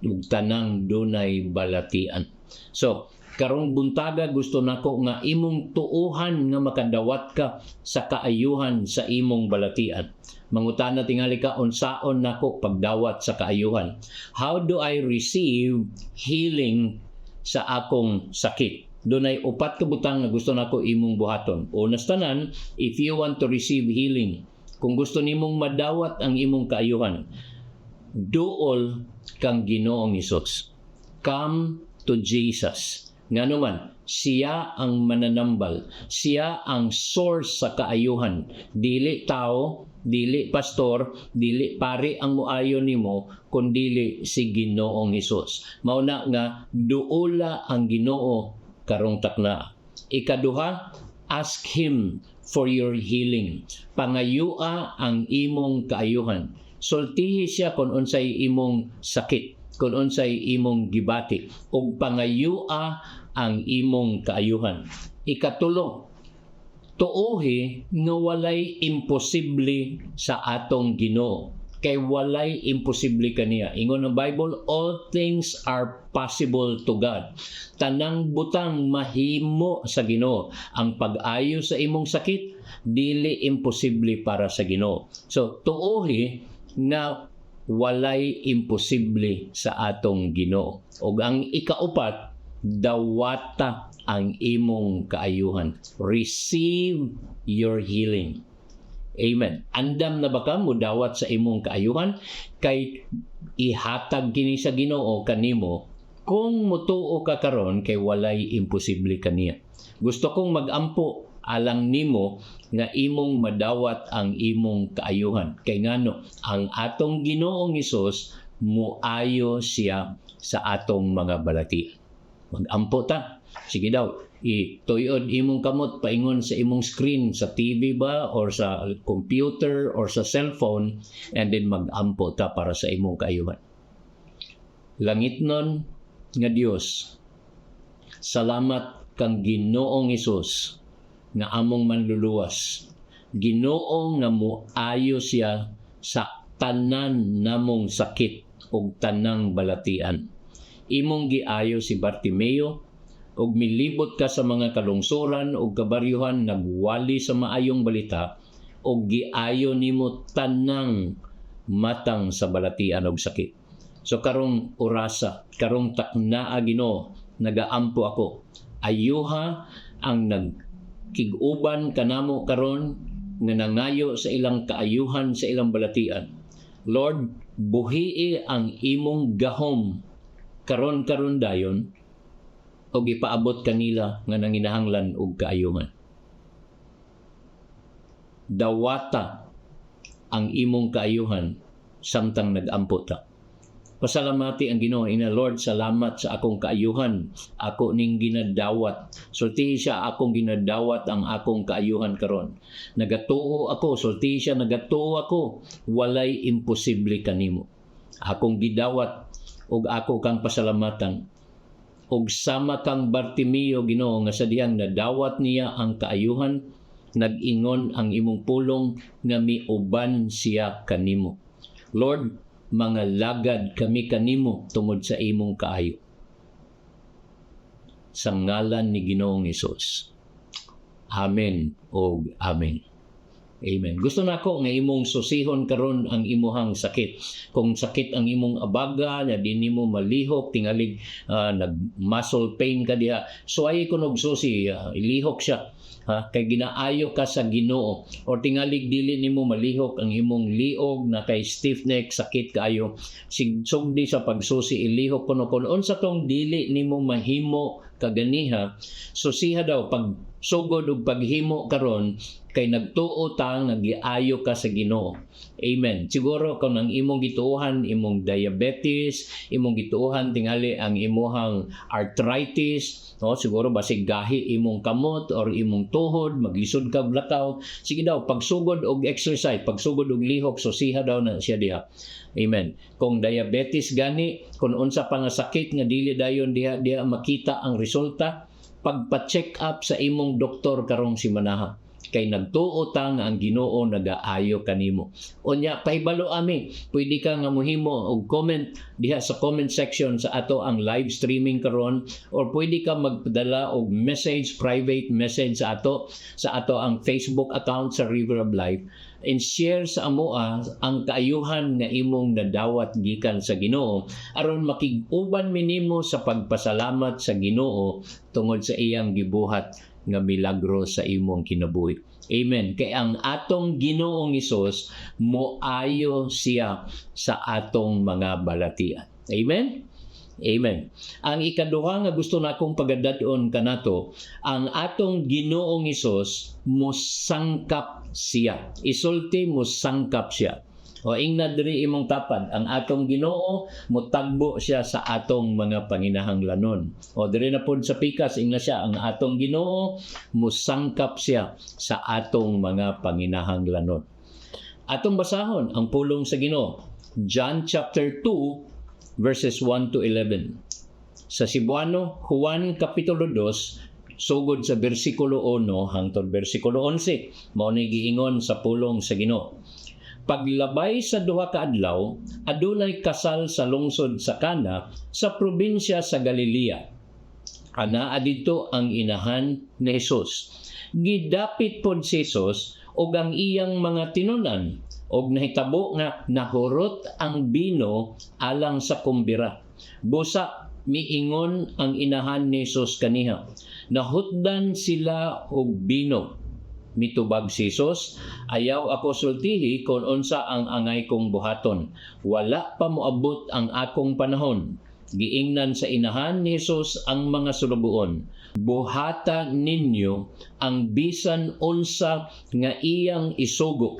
ug tanang dunay balatian. So, karong buntaga gusto nako nga imong tuuhan nga makadawat ka sa kaayuhan sa imong balatian. Mangutana tingali ka, unsaon nako pagdawat sa kaayuhan? How do I receive healing sa akong sakit? Dunay upat ka butang nga gusto nako imong buhaton. Unas tanan, if you want to receive healing, kung gusto nimong madawat ang imong kaayuhan, duol kang Ginoong Hesus. Come to Jesus. Nga naman, siya ang mananambal. Siya ang source sa kaayuhan. Dili tao, dili pastor, dili pari ang muayo nimo, kundili si Ginoong Hesus. Mauna nga, duola ang Ginoo karong takna. Ikaduha, ask Him for your healing. Pangayua ang imong kaayuhan. Sultihi siya kung unsay imong sakit, kung unsay imong gibati, ug pangayua ang imong kaayuhan. Ikatulo, tuohi nga walay imposible sa atong Ginoo. Kay walay imposible kaniya. Ingon ang Bible, all things are possible to God. Tanang butang mahimo sa Ginoo. Ang pag-ayo sa imong sakit, dili imposible para sa Ginoo. So, tuohi na walay imposible sa atong Ginoo. Ug ang ikaupat, dawata ang imong kaayuhan. Receive your healing. Amen. Andam na ba ka mo dawat sa imong kaayuhan? Kay ihatag kini sa Ginoo kanimo kung mutuo ka karon kay walay imposible kaniya. Gusto kong magampo alang nimo nga imong madawat ang imong kaayuhan. Kay ngano, ang atong Ginoong Hesus muayo siya sa atong mga balati. Magampo ta. Sige daw, ituyod imong kamot paingon sa imong screen sa TV ba or sa computer or sa cellphone, and then magampo ta para sa imong kaayuhan. Langitnon nga Dios, salamat kang Ginoong Hesus nga among manluluwas. Ginoo nga muayo siya sa tanan namong sakit ug tanang balatian. Imong giayo si Bartimeo, ug milibot ka sa mga kalungsoran ug kabaryuhan, nagwali sa maayong balita, ug giayo nimo tanang matang sa balatian ug sakit. So karong orasa, karong taknaa Ginoo, nagaampo ako. Ayuha ang nagkiguban kanamo karon nga nangayo sa ilang kaayuhan sa ilang balatian. Lord, buhii ang imong gahom karon dayon, o ipaabot kanila nga nanginahanglan og kaayuhan. Dawata ang imong kaayuhan samtang nagampo ta. Pasalamati ang Ginoo ina, Lord, salamat sa akong kaayuhan. Ako ning ginadawat. Sultihi siya akong ginadawat ang akong kaayuhan karon. Nagatuo ako, sultihi siya nagatuo ako. Walay imposible kanimo. Akong gidawat ug ako kang pasalamatan. Ug sama kang Bartimeo Ginoo nga sa diyang nadawat niya ang kaayuhan, nag-ingon ang imong pulong nga miuban siya kanimo. Lord, mga lagad kami kanimo tungod sa imong kaayo. Sa ngalan ni Ginoong Hesus. Amen o amen. Amen. Gusto nako nga imong susihon karon ang imuhang sakit. Kung sakit ang imong abaga, na di nimo malihok, tingalig nag-muscle pain ka diha, suway ko og susi, ilihok siya. Kay ginaayo ka sa Ginoo, or tingalig dili nimo malihok ang imong liog na kay stiff neck, sakit kaayo, sugdi sa pagsusi, ilihok kuno kun unsa tong dili nimo mahimo kaganiha, susiha daw pag sugod ug paghimo karon kay nagtuo ta nagiayo ka sa Ginoo. Amen. Siguro kung ang imong gituohan, imong diabetes, imong gituohan tingali ang imong arthritis, no, siguro basig gahi imong kamot or imong tuhod, maglisod ka blakaw, sige daw pagsugod og exercise, pagsugod og lihok, susiha daw na siya diha. Amen. Kung diabetes gani, kung unsa pa nga sakit nga dili dayon diha makita ang resulta, pagpa-check up sa imong doktor karong simanaha. Kay nagtuo ta nga ang Ginoo nagaayo kanimo. Unya pahibalo ami, pwede ka nga mohimo og comment diha sa comment section sa ato ang live streaming karon, or pwede ka magpadala og message, private message sa ato ang Facebook account sa River of Life, and share sa amoa ang kaayuhan nga imong nadawat gikan sa Ginoo aron makig-uban mi nimo sa pagpasalamat sa Ginoo tungod sa iyang gibuhat nga milagro sa imong kinabuhi. Amen. Kay ang atong Ginoong Hesus moayo siya sa atong mga balatian. Amen. Amen. Ang ikaduha nga gusto na akong pagadadon kanato, ang atong Ginoong Hesus mosangkap siya. Isulti mosangkap siya. O ingna diri imong tapad, ang atong Ginoo motagbo siya sa atong mga panginahanglanon. O diri na pod sa pikas ingna siya, ang atong Ginoo mosangkap siya sa atong mga panginahanglanon. Atong basahon ang pulong sa Ginoo. John chapter 2 verses 1 to 11. Sa Cebuano, Juan kapitulo 2 sugod sa bersikulo 1 hangtod bersikulo 11. Mao ni giingon sa pulong sa Ginoo. Paglabay sa duha ka adlaw, adunay kasal sa lungsod sa Cana sa probinsya sa Galilea. Anaa didto ang inahan ni Jesus. Gidapit pod si Jesus og ang iyang mga tinunan og nahitabo nga nahurot ang bino alang sa kumbira. Busa miingon ang inahan ni Jesus kaniha, nahutdan sila og bino. Mitubag si Jesus, ayaw ako sultihi kung unsa ang angay kong buhaton. Wala pa moabot ang akong panahon. Giingnan sa inahan ni Jesus ang mga sulubuon. Buhata ninyo ang bisan unsa nga iyang isugo.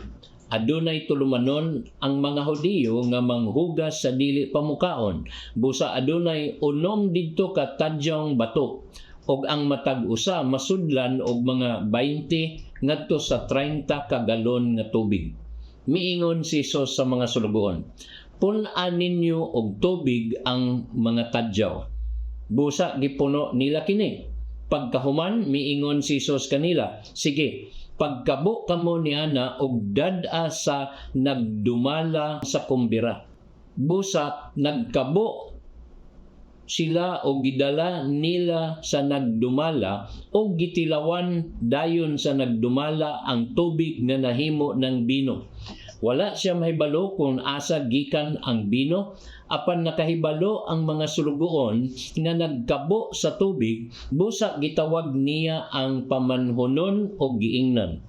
Adunay tulumanon ang mga Hudiyo nga manghugas sa dili pamukaon. Busa adunay unom didto ka tadyang bato. Og ang matag usa masudlan og mga 20 ngadto sa 30 ka galon nga tubig. Miingon si Jesus sa mga sulubuon, pun-an ninyo og tubig ang mga tadyaw. Busa gipuno nila kini. Pagkahuman miingon si Jesus kanila, sige, pagkabo kamo niana og dad-a sa nagdumala sa kumbira. Busa nagkabo sila o gidala nila sa nagdumala o gitilawan dayon sa nagdumala ang tubig na nahimo ng bino. Wala siya mahibalo kung asa gikan ang bino, apan nakahibalo ang mga sulugoon nga nagkabo sa tubig, busa gitawag niya ang pamanhonon o giingnan.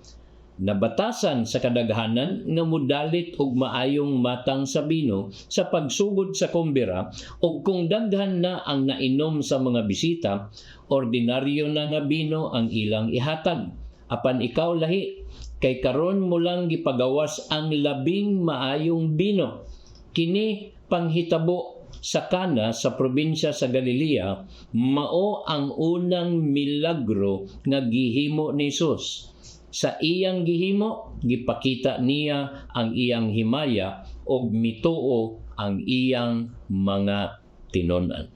Nabatasan sa kadaghanan nga modalit og maayong matang sa bino sa pagsugod sa kumbira, o kung daghan na ang nainom sa mga bisita, ordinaryo na nga bino ang ilang ihatag. Apan ikaw lahi, kay karon mo lang gipagawas ang labing maayong bino. Kini panghitabo sa Cana sa probinsya sa Galilea, mao ang unang milagro nga gihimo ni Jesus. Sa iyang gihimo, gipakita niya ang iyang himaya o mituo ang iyang mga tinunan.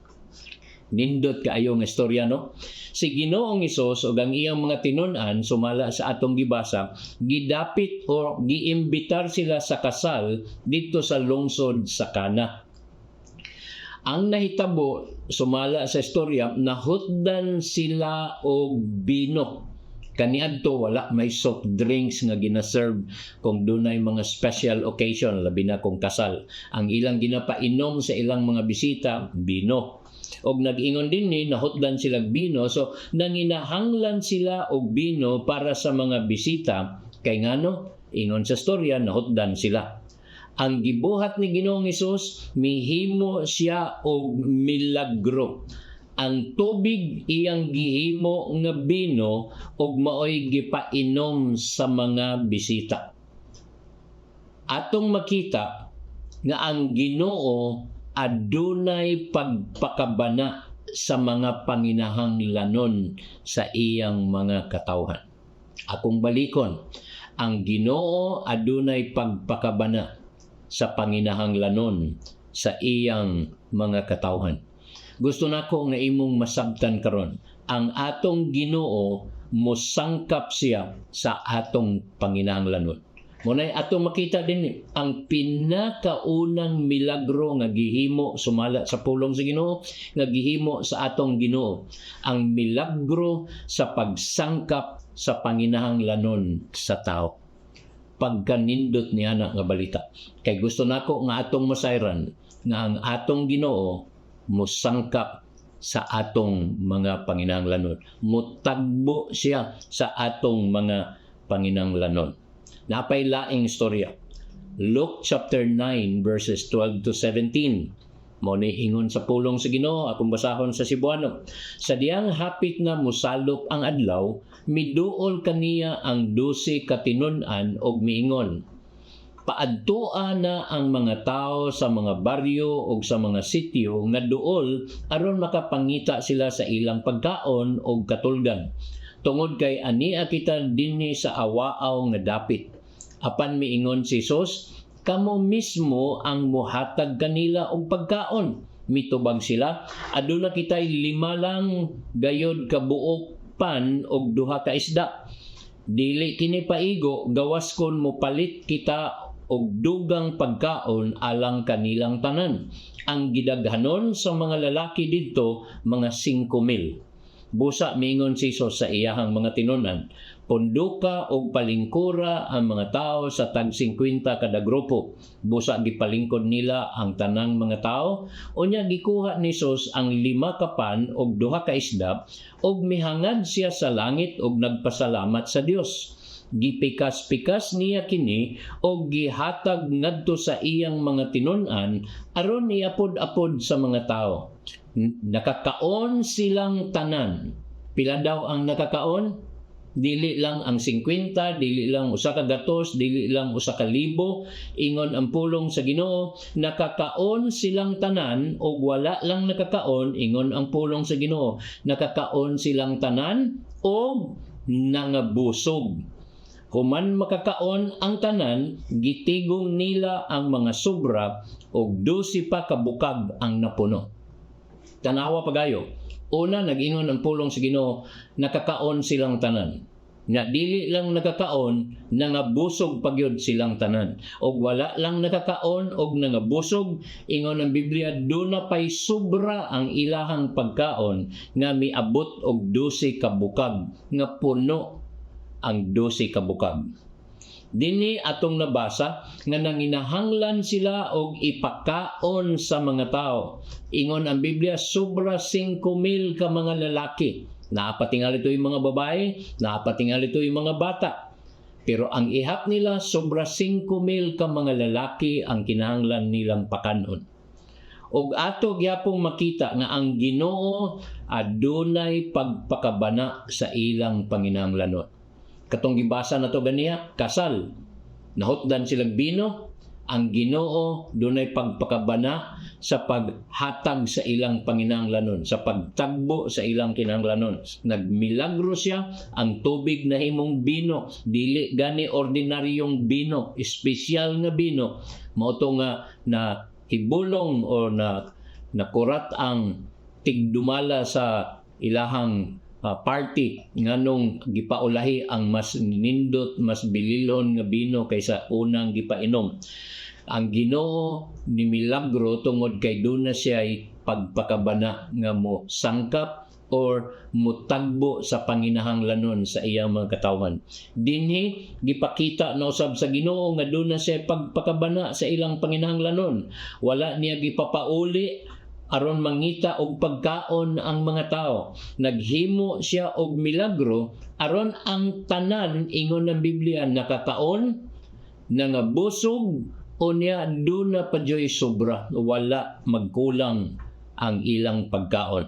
Nindot kaayo nga istorya, no? Si Ginoong Hesus o ang iyang mga tinunan, sumala sa atong gibasa, gidapit o giimbitar sila sa kasal dito sa lungsod sa Cana. Ang nahitabo, sumala sa istorya, nahutdan sila og bino. Kaniadto wala may soft drinks nga ginaserve kung dunay mga special occasion, labi na kung kasal. Ang ilang ginapainom sa ilang mga bisita, bino. Og nag-ingon din ni nahutdan sila bino, so nanginahanglan sila og bino para sa mga bisita. Kay ngano, ingon sa storya, nahutdan sila. Ang gibuhat ni Ginoong Hesus, mihimo siya og milagro. Ang tubig iyang gihimo nga bino ug maoy gipainom sa mga bisita. Atong makita nga ang Ginoo adunay pagpakabana sa mga panginahanglanon sa iyang mga katawhan. Akong balikon, ang Ginoo adunay pagpakabana sa panginahanglanon sa iyang mga katawhan. Gusto nako nga imong masabtan karon, ang atong Ginoo mosangkap siya sa atong panginahanglanon. Munay atong makita din ang pinakaunang milagro nga gihimo sumala sa pulong sa Ginoo, nga gihimo sa atong Ginoo, ang milagro sa pagsangkap sa panginahanglanon sa tao. Pagkanindot niya na nga balita. Kay gusto nako nga atong masayran nga ang atong Ginoo mosangkap sa atong mga panginahanglanon. Mutagbo siya sa atong mga panginahanglanon. Napay laing istorya. Luke chapter 9 verses 12 to 17. Mao ni ingon sa pulong sa Ginoo, akong basahon sa Cebuano. Sa diyang hapit nga mosalop ang adlaw, miduol kaniya ang 12 katinun-an og miingon, paadtoa na ang mga tao sa mga baryo o sa mga sitio nga duol aron makapangita sila sa ilang pagkaon o katulgan. Tungod kay ania kita dinhi sa awaaw nga dapit. Apan miingon si Jesus, kamo mismo ang muhatag kanila og pagkaon. Mitubag sila, aduna kitay 5 lang gayod ka buok pan og 2 ka isda. Dili kini paigo, gawas kon mopalit kita og dugang pagkaon alang kanilang tanan. Ang gidaghanon sa mga lalaki didto mga 5,000. Busa miingon si Jesus sa iyahang mga tinunan, punduka o palingkura ang mga tao sa tag 50 kada grupo. Busa gipalingkod nila ang tanang mga tao. Unya gikuha ni Jesus ang 5 ka pan o 2 ka isda og mihangad siya sa langit og nagpasalamat sa Dios. Gipikas-pikas niya kini og gihatag ngadto sa iyang mga tinunan aron iapod-apod sa mga tao. Nakakaon silang tanan. Pila daw ang nakakaon? Dili lang ang 50, dili lang 1 ka gatos, dili lang 1 ka libo. Ingon ang pulong sa Ginoo, nakakaon silang tanan o wala lang nakakaon. Ingon ang pulong sa Ginoo, nakakaon silang tanan o nangabusog. Human makakaon ang tanan, gitigong nila ang mga sobra o 12 pa kabukag ang napuno. Tanawa pagayo. Una, nag-ingon ang pulong sa Ginoo, nakakaon silang tanan. Nga dili lang nakakaon, nangabusog pagyud silang tanan. Og wala lang nakakaon og nangabusog, ingon ang Biblia, duna pay sobra ang ilahang pagkaon nga miabot og 12 kabukag, nga puno ang 12 kabukag. Dini atong nabasa nga nanginahanglan sila og ipakaon sa mga tao. Ingon ang Biblia, sobra 5,000 ka mga lalaki. Naapatingal ito yung mga babae, naapatingal ito yung mga bata. Pero ang ihap nila, sobra 5,000 ka mga lalaki ang kinahanglan nilang pakanon. Og ato gyapong makita nga ang Ginoo adunay pagpakabana sa ilang panginahanglanon. Katong gibasa na to ganiya, kasal. Nahutdan silang bino, ang Ginoo dunay pagpakabana sa paghatag sa ilang panginahanglanon, sa pagtagbo sa ilang kinahanglanon. Nagmilagro siya, ang tubig na himong bino, dili gani ordinaryong bino, espesyal nga bino. Mao to nga na hibulong o na nakurat ang tigdumala sa ilahang party nganong gipaulahi ang mas nindot, mas bililon nga bino kaysa unang gipainom. Ang Ginoo ni milagro tungod kay duna siya pagpakabana nga mo sangkap or mutagbo sa panginahanglanon sa iyang mga katawan. Dinhi gipakita na usab sa Ginoo nga duna siya pagpakabana sa ilang panginahanglanon. Wala niya gipapauli aron mangita og pagkaon ang mga tao. Naghimo siya og milagro aron ang tanan, ingon ng Biblia, nakakaon, nangabusog, o niya duna pa joy sobra, wala magkulang ang ilang pagkaon.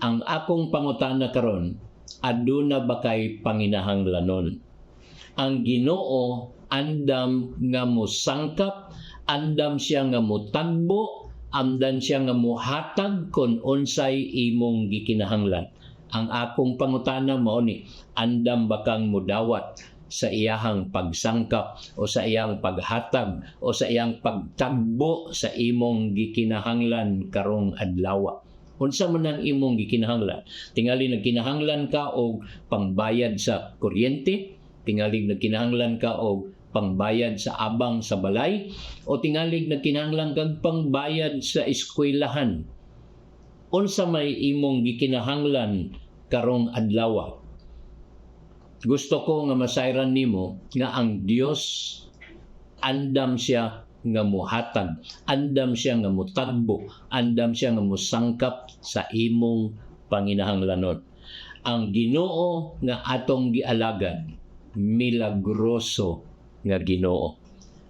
Ang akong pangutana karon, aduna ba kay panginahanglanon? Ang Ginoo andam nga mosangkap, andam siya nga motagbo, amdan siya nga muhatag kon unsay imong gikinahanglan. Ang akong pangutana mao ni, andam ba kang mudawat sa iyahang pagsangkap o sa iyang paghatag o sa iyang pagtagbo sa imong gikinahanglan karong adlaw? Unsa man ang imong gikinahanglan? Tingali nagkinahanglan ka og pangbayad sa kuryente, tingali nagkinahanglan ka og pangbayad sa abang sa balay, o tingalig na kinahanglan kag pangbayad sa eskwelahan. Unsa may imong gikinahanglan karong adlaw? Gusto ko nga masayran nimo nga ang Dios andam siya nga muhatag, andam siya nga mutagbo, andam siya nga musangkap sa imong panginahanglanon. Ang Ginoo nga atong gialagad, milagroso nga Ginoo.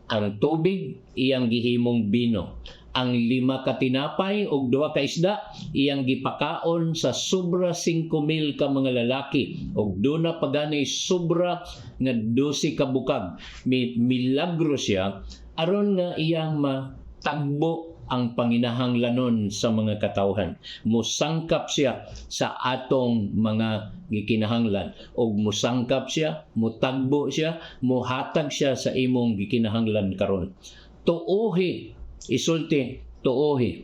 Ang tubig iyang gihimong bino. Ang 5 ka tinapay o 2 ka isda iyang gipakaon sa sobra 5,000 ka mga lalaki o duna paganay sobra nga 12 ka bukag. Milagro siya aron nga iyang matagbo ang panginahanglanon sa mga katawhan. Musangkap siya sa atong mga gikinahanglan o musangkap siya, mutagbo siya, muhatag siya sa imong gikinahanglan karon. Tuohi, isulti, tuohi.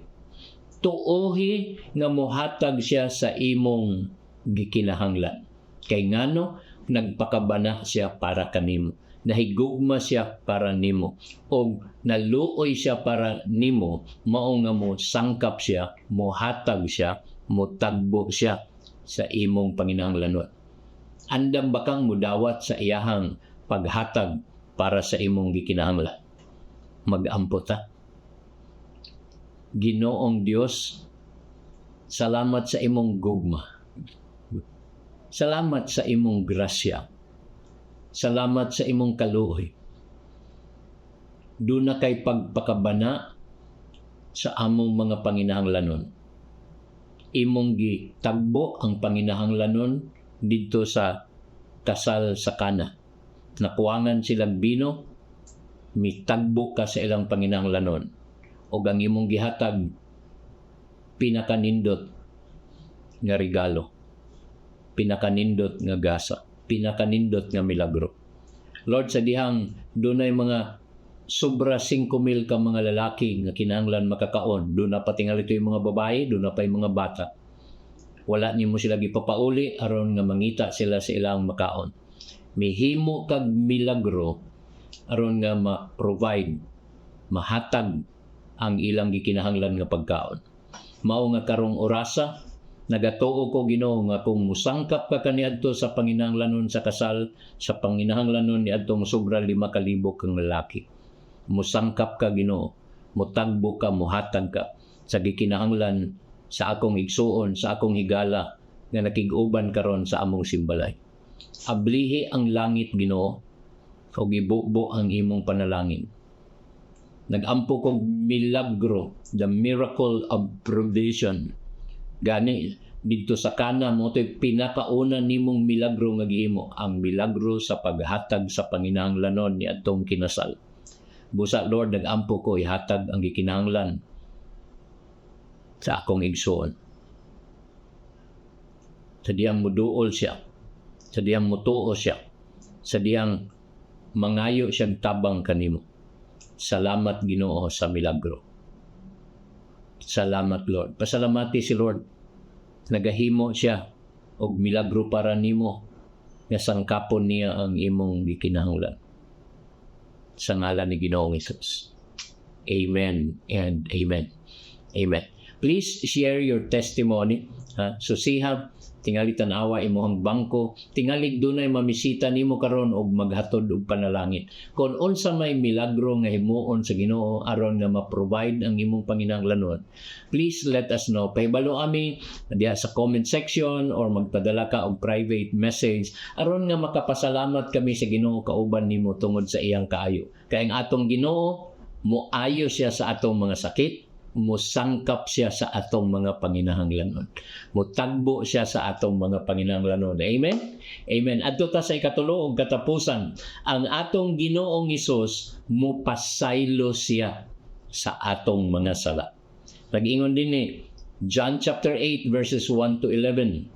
Tuohi nga muhatag siya sa imong gikinahanglan. Kay ngano nagpakabana siya para kanimo. Nahigugma siya para nimo o naluoy siya para nimo, mao nga mo sangkap siya, mohatag siya, motagbo siya sa imong panginahanglanon. Andam bakang mudawat sa iyahang paghatag para sa imong gikinahanglan. Mag-ampo ta. Ginoong Dios, salamat sa imong gugma. Salamat sa imong grasya. Salamat sa imong kaluoy. Doon na kay pagpakabana sa among mga panginahanglanon. Imong gitagbo ang panginahanglanon dito sa kasal sa Kana. Nakuwangan silang bino, mitagbo ka sa ilang panginahanglanon. O ang imong gihatag, pinakanindot nga regalo. Pinakanindot nga gasa. Pinakanindot nga milagro. Lord, sa dihang dunay mga sobra 5,000 ka mga lalaki nga kinahanglan makakaon, doon na patingal ito yung mga babae, doon na pa yung mga bata. Wala nimo sila gipapauli aron nga mangita sila sa ilang makaon. Mihimo kag milagro aron nga ma-provide, mahatag ang ilang gikinahanglan nga pagkaon. Mao nga karong orasa nagatuo ko Ginoo nga kung musangkap ka kaniadto sa panginahanglanon sa kasal, sa panginahanglanon niadtong sobra 5,000 kang lalaki. Musangkap ka Ginoo, mutagbo ka, muhatag ka sa gikinahanglan sa akong igsuon, sa akong higala nga nakig-uban karon sa among simbalay. Ablihi ang langit Ginoo, o gibubo ang imong panalangin. Nagampo kog milagro, the miracle of provision. Gani dito sa Kana mo to'y pinakauna nimong milagro nga gihimo, ang milagro sa paghatag sa panginahanglanon ni atong kinasal. Busa Lord, nagampo ko ihatag ang gikinahanglan sa akong igsuon. Sa diyang muduol siya, sa diyang mutuo siya, sa diyang mangayo siyang tabang kanimo. Salamat Ginoo sa milagro. Salamat Lord. Pasalamati si Lord. Nagahimo siya og milagro para nimo nga sangkapon niya ang imong gikinahanglan. Sa ngalan ni Ginoong Hesus. Amen and amen. Amen. Please share your testimony. Susiha, tingali tanawa imong bangko, tingali dunay mamisita nimo karon og maghatod og panalangin. Kung unsa may milagro nga himuon sa Ginoo aron nga ma-provide ang imong panginahanglanon, please let us know. Pahibalo ami diha sa comment section or magpadala ka og private message aron nga makapasalamat kami sa Ginoo kauban nimo tungod sa iyang kaayo. Kay ang atong Ginoo moayo siya sa atong mga sakit, musangkap siya sa atong mga panginahanglanon. Mutagbo siya sa atong mga panginahanglanon. Amen? Amen. Adto ta sa ikatulo og katapusan. Ang atong Ginoong Hesus mupasaylo siya sa atong mga sala. Nag-ingon din ni John chapter 8 verses 1 to 11.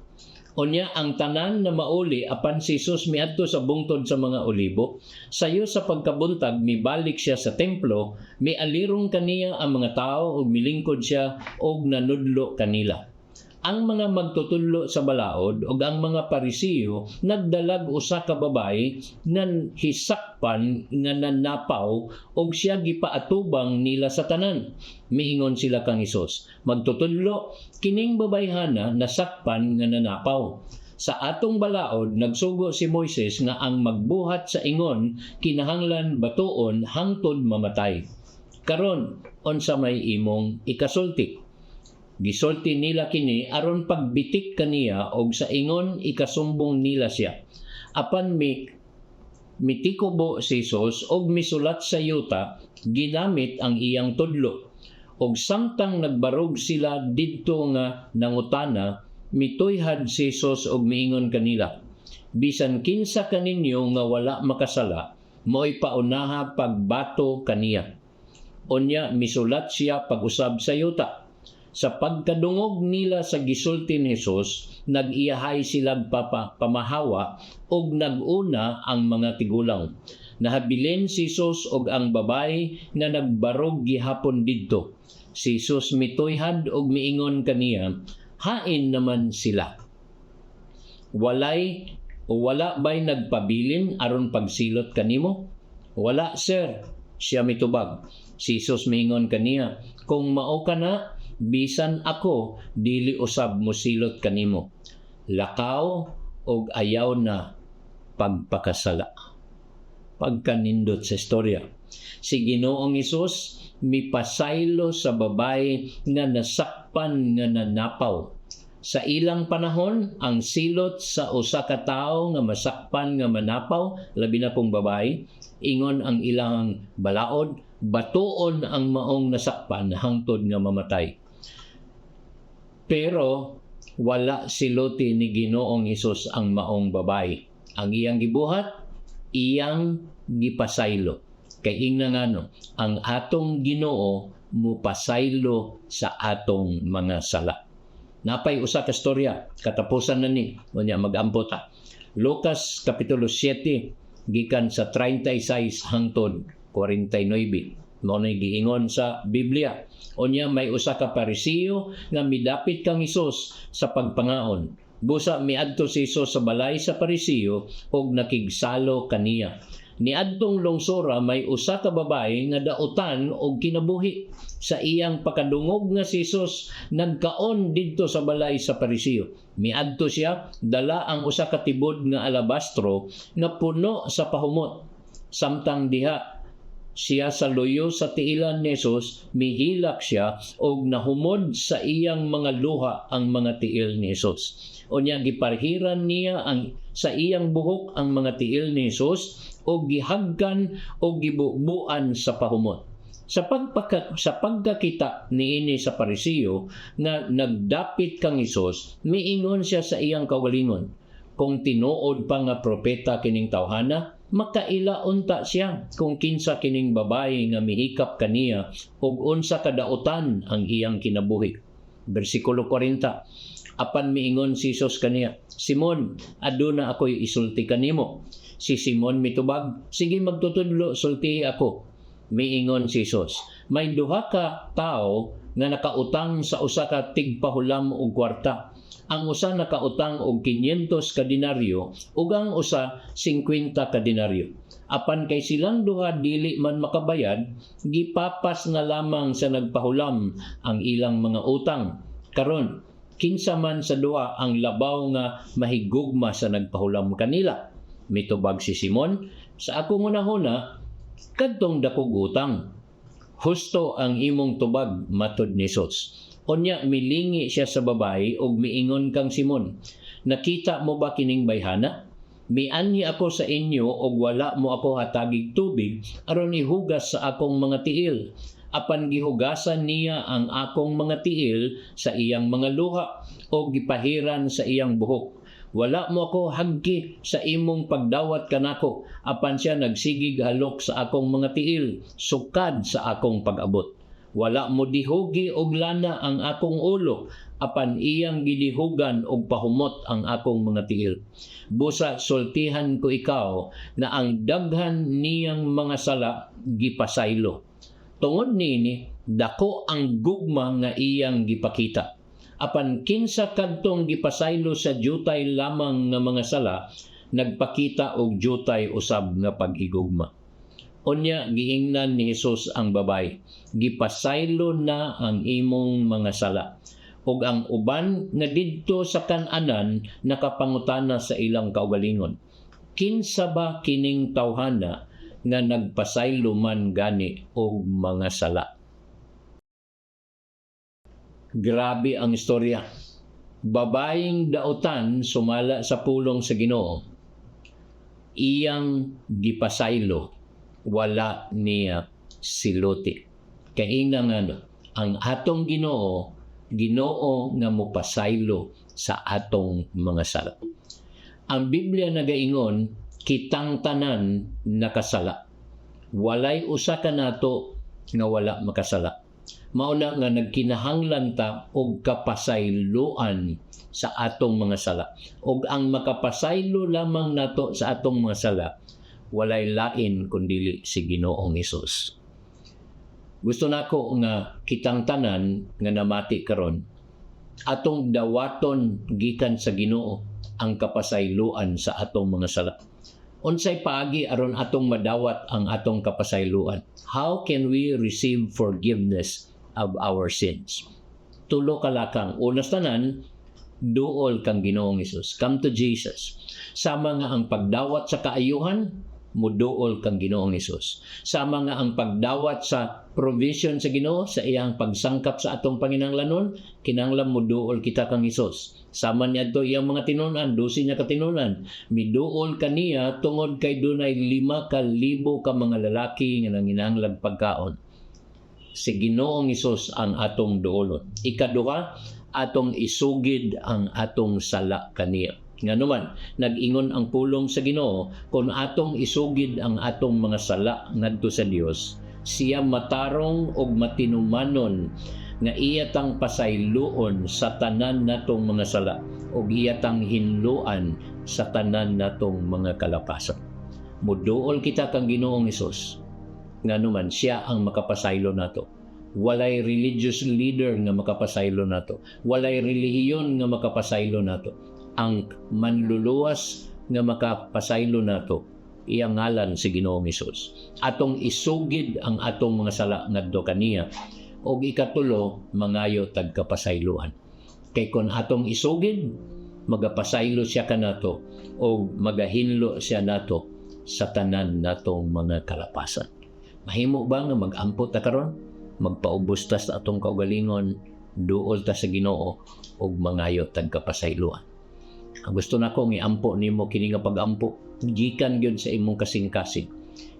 Unya ang tanan na mauli apan si Jesus miadto sa bungtod sa mga olibo, sayo sa pagkabuntag mibalik siya sa templo, mialirong kaniya ang mga tao ug milingkod siya og nanudlo kanila. Ang mga magtutudlo sa balaod ug ang mga Parisiyo nagdalag usa ka babae nga hisakpan nga nanapaw ug siya gipaatubang nila sa tanan. Miingon sila kang Hesus, magtutudlo kining babayhana nasakpan nga nanapaw. Sa atong balaod nagsugo si Moises nga ang magbuhat sa ingon kinahanglan batuon hangtod mamatay. Karon unsa may imong ikasulti? Gisulti nila kini aron pagbitik kaniya og sa ingon ikasumbong nila siya. Apan mitikubo si Jesus og misulat sa yuta ginamit ang iyang tudlo. Og samtang nagbarog sila didto nga nangutana, mituyhad si Jesus og miingon kanila, bisan kinsa kaninyo nga wala makasala, mo'y paunaha pagbato kaniya. Unya misulat siya pag-usab sa yuta. Sa pagkadungog nila sa gisulti ni Jesus, nag-iyahay silang pamahawa og nag-una ang mga tigulang. Nahabilin si Jesus og ang babay nga nagbarog gihapon didto. Si Jesus mituyhad og miingon kaniya, hain naman sila. Wala ba'y nagpabilin aron pagsilot kanimo? Wala, sir. Siya mitubag. Si Jesus miingon kaniya, kung mao ka na, bisan ako dili usab mo silot kanimo. Lakaw og ayaw na pagpakasala. Pagkanindot sa istorya. Si Ginoong Hesus mipasaylo sa babay nga nasakpan nga nanapaw. Sa ilang panahon, ang silot sa usa ka tawo nga masakpan nga manapaw, labi na pong babay, ingon ang ilang balaod, batuon ang maong nasakpan hangtod nga mamatay. Pero wala siloti ni Ginoong Hesus ang maong babay. Ang iyang gibuhat, iyang gipasaylo. Kay ingna ngano, ang atong Ginoo mupasaylo sa atong mga sala. Napay usa ka storya, katapusan na ni, unya mag-ambot ta. Lucas kapitulo 7 gikan sa 36 hangtod 49. Mao nay giingon sa Biblia. Unya may usa ka Pariseo nga midapit kang Hesus sa pagpangaon. Busa miadto si Hesus sa balay sa Pariseo ug nakigsalo kaniya. Niadtong lungsora may usa ka babae nga dautan og kinabuhi. Sa iyang pakadungog nga si Jesus nagkaon didto sa balay sa Pariseo. Miadto siya, dala ang usa ka tibod nga alabastro nga puno sa pahumot. Samtang diha siya sa luyo sa tiilan ni Jesus, mihilak siya og nahumod sa iyang mga luha ang mga tiil ni Jesus. Unya giparhiran niya sa iyang buhok ang mga tiil ni Jesus og gihagkan og gibubuan sa pahumot. Sa pagkakita niini sa Pariseo nga nagdapit kang Hesus, miingon siya sa iyang kaugalingon, kung tinuod pa nga propeta kining tawhana, makaila unta siya kung kinsa kining babae nga mihikap kaniya ug unsa kadautan ang iyang kinabuhi. Bersikulo 40. Apan miingon si Jesus kaniya, Simon, aduna ako'y isulti kanimo. Si Simon mitubag, sige magtutudlo, sulti ako. Miingon si Jesus, may duha ka tao nga nakautang sa usa ka tigpahulam og kwarta. Ang usa nakautang og 500 ka denaryo ug ang usa 50 ka denaryo. Apan kay silang duha dili man makabayad, gipapas na lamang sa nagpahulam ang ilang mga utang. Karon, kinsa man sa duha ang labaw nga mahigugma sa nagpahulam kanila? Mitubag si Simon, sa akong unahuna, kadtong dakog utang. Husto ang imong tubag, matud ni Jesus. Unya milingi siya sa babae ug miingon kang Simon, nakita mo ba kining bayhana? Mianhi ako sa inyo ug wala mo ako hatagig tubig aron ihugas sa akong mga tiil. Apan gihugasan niya ang akong mga tiil sa iyang mga luha o gipahiran sa iyang buhok. Wala mo ako hagki sa imong pagdawat kanako, apan siya nagsigig halok sa akong mga tiil, sukad sa akong pag-abot. Wala mo dihugi og lana ang akong ulo, apan iyang gidihugan og pahumot ang akong mga tiil. Busa sultihan ko ikaw na ang daghan niyang mga sala gipasaylo. Tungod niini, dako ang gugma nga iyang gipakita. Apan kinsa kadtong gipasaylo sa jutay lamang nga mga sala, nagpakita og jutay usab nga paghigugma. Unya giingnan ni Jesus ang babay, gipasaylo na ang imong mga sala. Ug ang uban nga didto sa kan-anan nakapangutana sa ilang kaugalingon, kinsa ba kining tawhana nga nagpasaylo man gani og mga sala. Grabe ang istorya. Babaeng dautan sumala sa pulong sa Ginoo. Iyang gipasaylo, wala niya siluti. Kaina nga ang atong Ginoo, Ginoo nga mopasaylo sa atong mga sala. Ang Biblia nagaingon, kitang tanan nakasala. Walay usa ka nato nga wala makasala. Mauna nga nagkinahanglan ta og kapasayloan sa atong mga sala. Og ang makapasaylo lamang nato sa atong mga sala, walay lain kundi si Ginoong Hesus. Gusto nako nga kitang tanan nga namati karon, atong dawaton gikan sa Ginoo ang kapasayloan sa atong mga sala. Unsay paagi aron atong madawat ang atong kapasayloan? How can we receive forgiveness of our sins? Tulo ka lakang. Unas tanan, duol kang Ginoong Hesus. Come to Jesus. Sama nga ang pagdawat sa kaayuhan, muduol kang Ginoong Hesus. Sama nga ang pagdawat sa provision sa Ginoo, sa iyang pagsangkap sa atong panginahanglanon, kinahanglan muduol kita kang Hesus. Sama niya to iyang mga tinunan, 12 niya katinunan. Miduol kaniya tungod kay dunay 5,000 ka mga lalaki nga nanginahanglan pagkaon. Si Ginoong Hesus ang atong duolon. Ikaduha, atong isugid ang atong sala kaniya. Nga naman, nag-ingon ang pulong sa Ginoo, kung atong isugid ang atong mga sala ngadto sa Dios, siya matarong og matinumanon nga iyatang pasayloon sa tanan natong mga sala og iyatang hinluan sa tanan natong mga kalapasan. Muduol kita kang Ginoong Hesus. Nga naman, siya ang makapasaylo nato. Walay religious leader nga makapasaylo nato. Walay relihiyon nga makapasaylo nato. Ang manluluwas nga makapasaylo nato, iyang ngalan si Ginoong Hesus. Atong isugid ang atong mga sala ngadto kaniya, og ikatulo, mangayo tagkapasayloan. Kay kun atong isugid, magapasaylo siya kanato o magahinlo siya nato sa tanan natong mga kalapasan. Mahimo ba nga mag-ampot ta karon? Magpaubos ta sa atong kaugalingon, duol ta sa Ginoo og mangayo tagkapasayloan. Ang gusto nako nga iampo nimo kini nga pag-ampo gikan gyud sa imong kasing-kasing.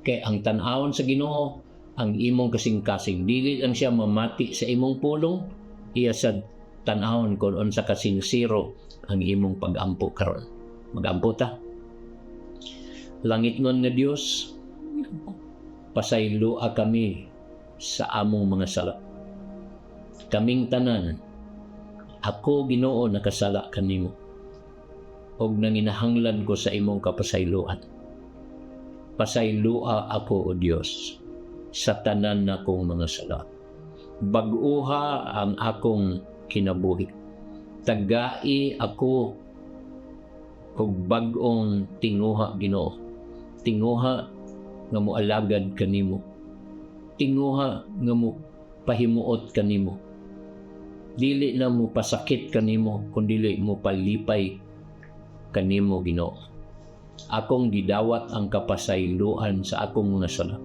Kay ang tan-awon sa Ginoo, ang imong kasing-kasing dili lang siya mamati sa imong pulong, iya sad tan-awon kun unsa ka sincero ang imong pag-ampo karon. Mag-ampo ta. Langitnon nga Dios, pasayloa kami sa among mga sala. Kaming tanan, ako Ginoo nakasala kanimo, og nanginahanglan ko sa imong kapasayloan. Pasayloa ako, O Dios, sa tanan nakong mga sala. Bag-uha ang akong kinabuhi. Tagai ako og bag-ong tinguha, Ginoo. Tinguha nga moalagad kanimo. Tinguha nga mo pahimuot kanimo. Dili na mo pasakit kanimo, kundi mo palipay kanimo, Ginoo. Akong gidawat ang kapasayloan sa akong mga sala.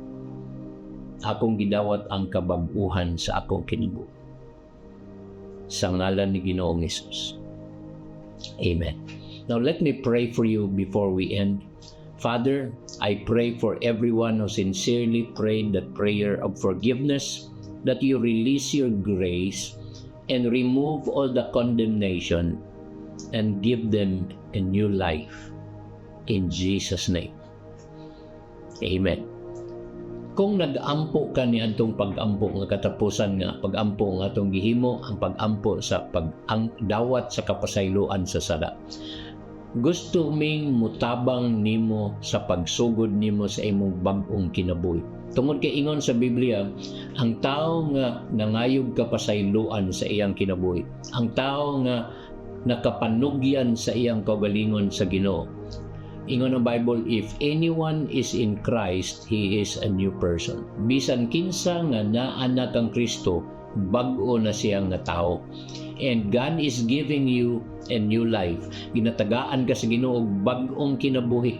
Akong gidawat ang kabag-uhan sa akong kinabuhi. Sa ngalan ni Ginoong Hesus. Amen. Now let me pray for you before we end. Father, I pray for everyone who sincerely prayed that prayer of forgiveness, that you release your grace and remove all the condemnation and give them a new life. In Jesus' name. Amen. Kung nag-ampo ka ni atong pag-ampo nga katapusan nga pag-ampo nga atong gihimo, ang pag-ampo sa pag-dawat sa kapasayloan sa sala. Gusto ming mutabang nimo sa pagsugod nimo sa imong bag-ong kinabuhi. Tungod kay ingon sa Biblia, ang tao nga nangayog kapasayloan sa iyang kinabuhi, ang tao nga nakapanugyan sa iyang kaugalingon sa Ginoo. Ingon ang Bible, if anyone is in Christ, he is a new person. Bisan kinsa nga naanak ang Kristo, bag-o na siya nga tao. And God is giving you a new life. Ginatagaan ka sa Ginoo og bag-ong kinabuhi.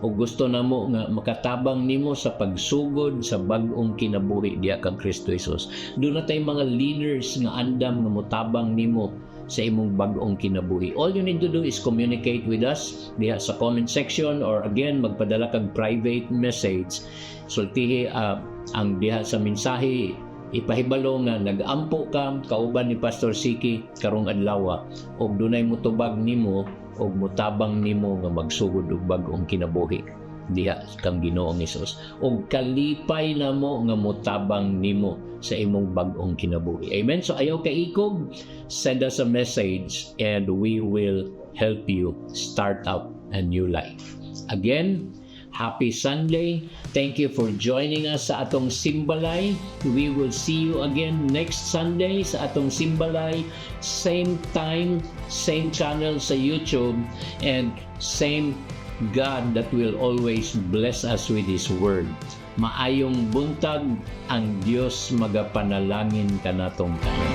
o gusto namo nga makatabang nimo sa pagsugod sa bag-ong kinabuhi diha kang Kristo Jesus. Doon na tay mga leaders nga andam nga motabang nimo sa imong bag-ong kinabuhi. All you need to do is communicate with us diha sa comment section, or again magpadala kag private message. Sultihi ang diha sa mensahe, ipahibalo nga nag-ampo ka kauban ni Pastor Siki karong adlaw, og dunay motubag nimo og motabang nimo nga magsugod og bag-ong kinabuhi diha kang Ginoong Hesus, og kalipay na mo nga motabang nimo sa imong bag-ong kinabuhi. Amen. So ayaw ka ikog, send us a message and we will help you start out a new life. Again, happy Sunday. Thank you for joining us sa atong Simbalay. We will see you again next Sunday sa atong Simbalay. Same time, same channel sa YouTube, and same God that will always bless us with His Word. Maayong buntag, ang Diyos magapanalangin kanatong tanan.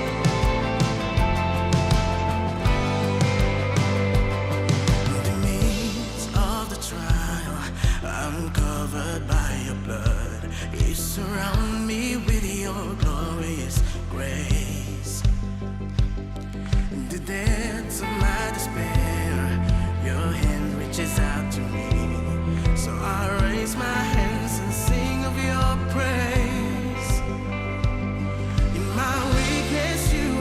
In the midst of the trial, I'm covered by your blood. You surround me with your glorious grace. In the depths of my despair, your hand reaches out to me. So I raise my hands and sing of your praise. In my weakness, you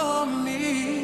for me.